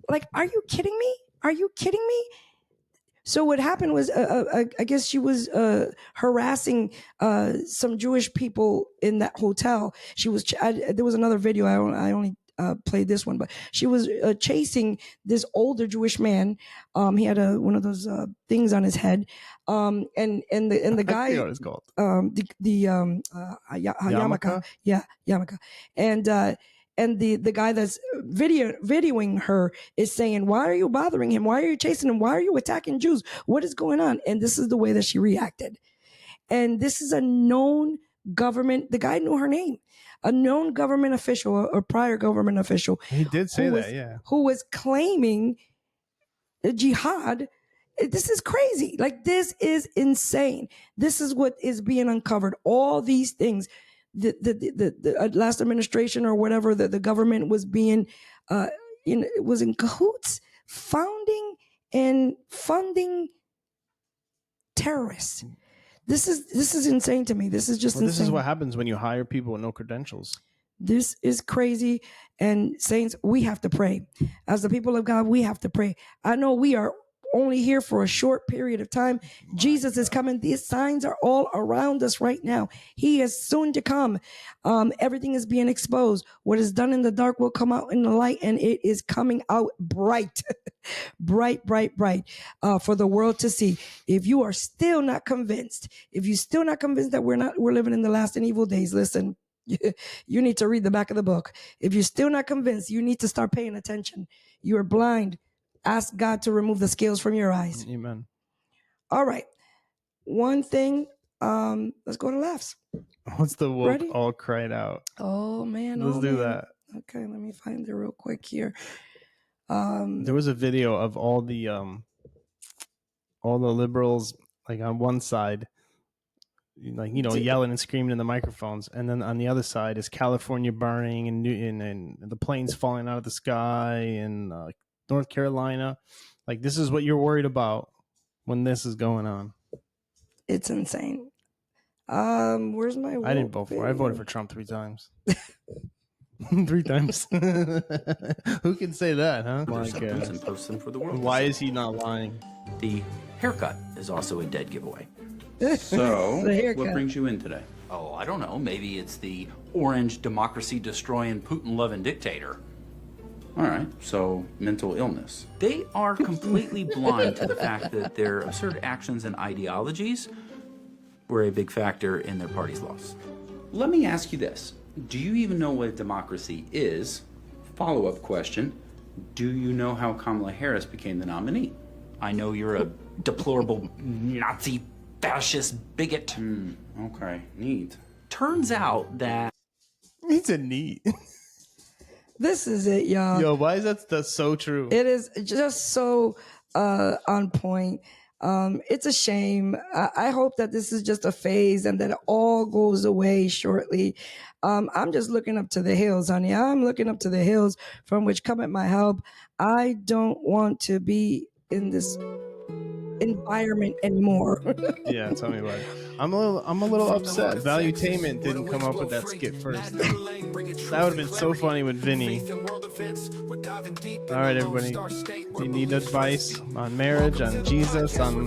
Like, are you kidding me? Are you kidding me? So what happened was, I guess she was harassing some Jewish people in that hotel. She was. There was another video. I only played this one, but she was chasing this older Jewish man. He had one of those things on his head, and the guy, I forget what it's called. Yarmulke, yeah, Yarmulke, and And the guy that's videoing her is saying, why are you bothering him? Why are you chasing him? Why are you attacking Jews? What is going on? And this is the way that she reacted. And this is a known government. The guy knew her name. A known government official, or prior government official. He did say that, yeah. Who was claiming jihad. This is crazy. Like, this is insane. This is what is being uncovered. All these things. The last administration or whatever, the government was being, was in cahoots, founding and funding terrorists. This is insane to me. This is just insane. This is what happens when you hire people with no credentials. This is crazy. And saints, we have to pray. As the people of God, we have to pray. I know we are only here for a short period of time. Jesus is coming. These signs are all around us right now. He is soon to come. Everything is being exposed. What is done in the dark will come out in the light, and it is coming out bright, bright, for the world to see. If you are still not convinced, that we're living in the last and evil days, listen, you need to read the back of the book. If you're still not convinced, you need to start paying attention. You are blind. Ask God to remove the scales from your eyes. Amen. All right. One thing. Let's go to laughs. What's the woke Ready? all cried out? Oh, man. Let's do that. Okay, let me find it real quick here. There was a video of all the liberals, like on one side, like, yelling and screaming in the microphones, and then on the other side is California burning and the planes falling out of the sky and North Carolina. Like, this is what you're worried about when this is going on. It's insane. Where's my vote? I didn't vote for it. I voted for Trump 3 times. 3 times. Who can say that, huh? And post them for the world. Why is he not lying? The haircut is also a dead giveaway. So, what brings you in today? Oh, I don't know. Maybe it's the orange democracy-destroying, Putin-loving dictator. All right, so mental illness. They are completely blind to the fact that their absurd actions and ideologies were a big factor in their party's loss. Let me ask you this. Do you even know what democracy is? Follow-up question. Do you know how Kamala Harris became the nominee? I know you're a deplorable Nazi fascist bigot. Okay, neat. Turns out that... It's a neat. This is it, y'all. Yo, why is that so true? It is just so on point. It's a shame. I hope that this is just a phase and that it all goes away shortly. I'm just looking up to the hills, honey. I'm looking up to the hills from which cometh my help. I don't want to be in this environment anymore. Yeah, tell me about it. I'm a little upset. Valuetainment didn't come up with that skit first. That would have been so funny with Vinny. All right, everybody. If you need advice on marriage, on Jesus, on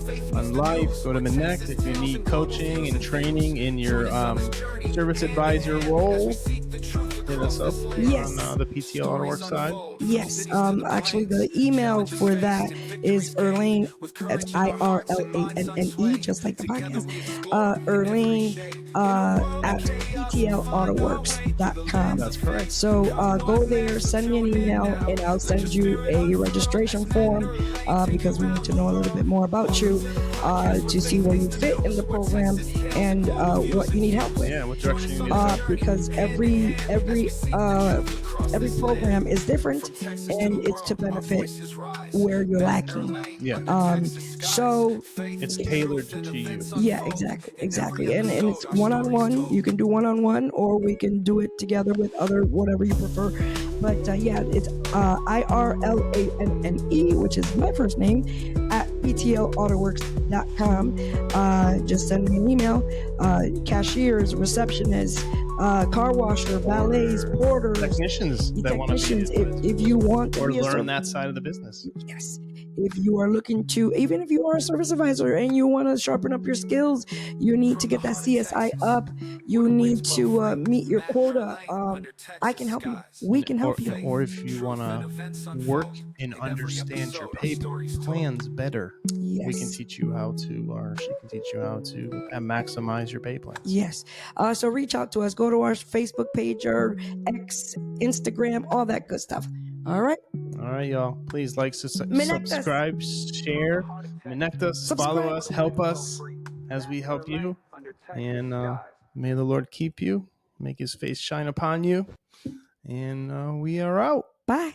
life, go to Connect. If you need coaching and training in your service advisor role, hit us up on the PTL AutoWorks side. Yes. Actually, the email for that is Irlanne. That's IRLANNE, just like the podcast. Irlanne at PTLAutoWorks.com. That's correct. So go there, send me an email, and I'll send you a registration form because we need to know a little bit more about you to see where you fit in the program and what you need help with. Yeah, what direction you need. Because every program is different, and it's to benefit where you're lacking. Yeah. So it's tailored to you. Yeah, exactly. And it's one-on-one. You can do one-on-one, or we can do it together with other, whatever you prefer. But yeah, it's IRLANNE, which is my first name, at PTLAutoWorks.com. Just send me an email. Cashiers, receptionists, car washer, valets, porters, technicians that want to be, if you want to or be learn that side of the business. Yes. If you are looking to, even if you are a service advisor and you want to sharpen up your skills, you need to get that CSI up. You need to meet your quota. I can help you. We can help you. Or if you want to work and understand your pay plans better, we can teach you how to, or she can teach you how to maximize your pay plans. Yes. So reach out to us. Go to our Facebook page or X, Instagram, all that good stuff. All right. All right, y'all. Please like, subscribe, share, connect us, follow us, help us as we help you. And may the Lord keep you, make his face shine upon you. And we are out. Bye.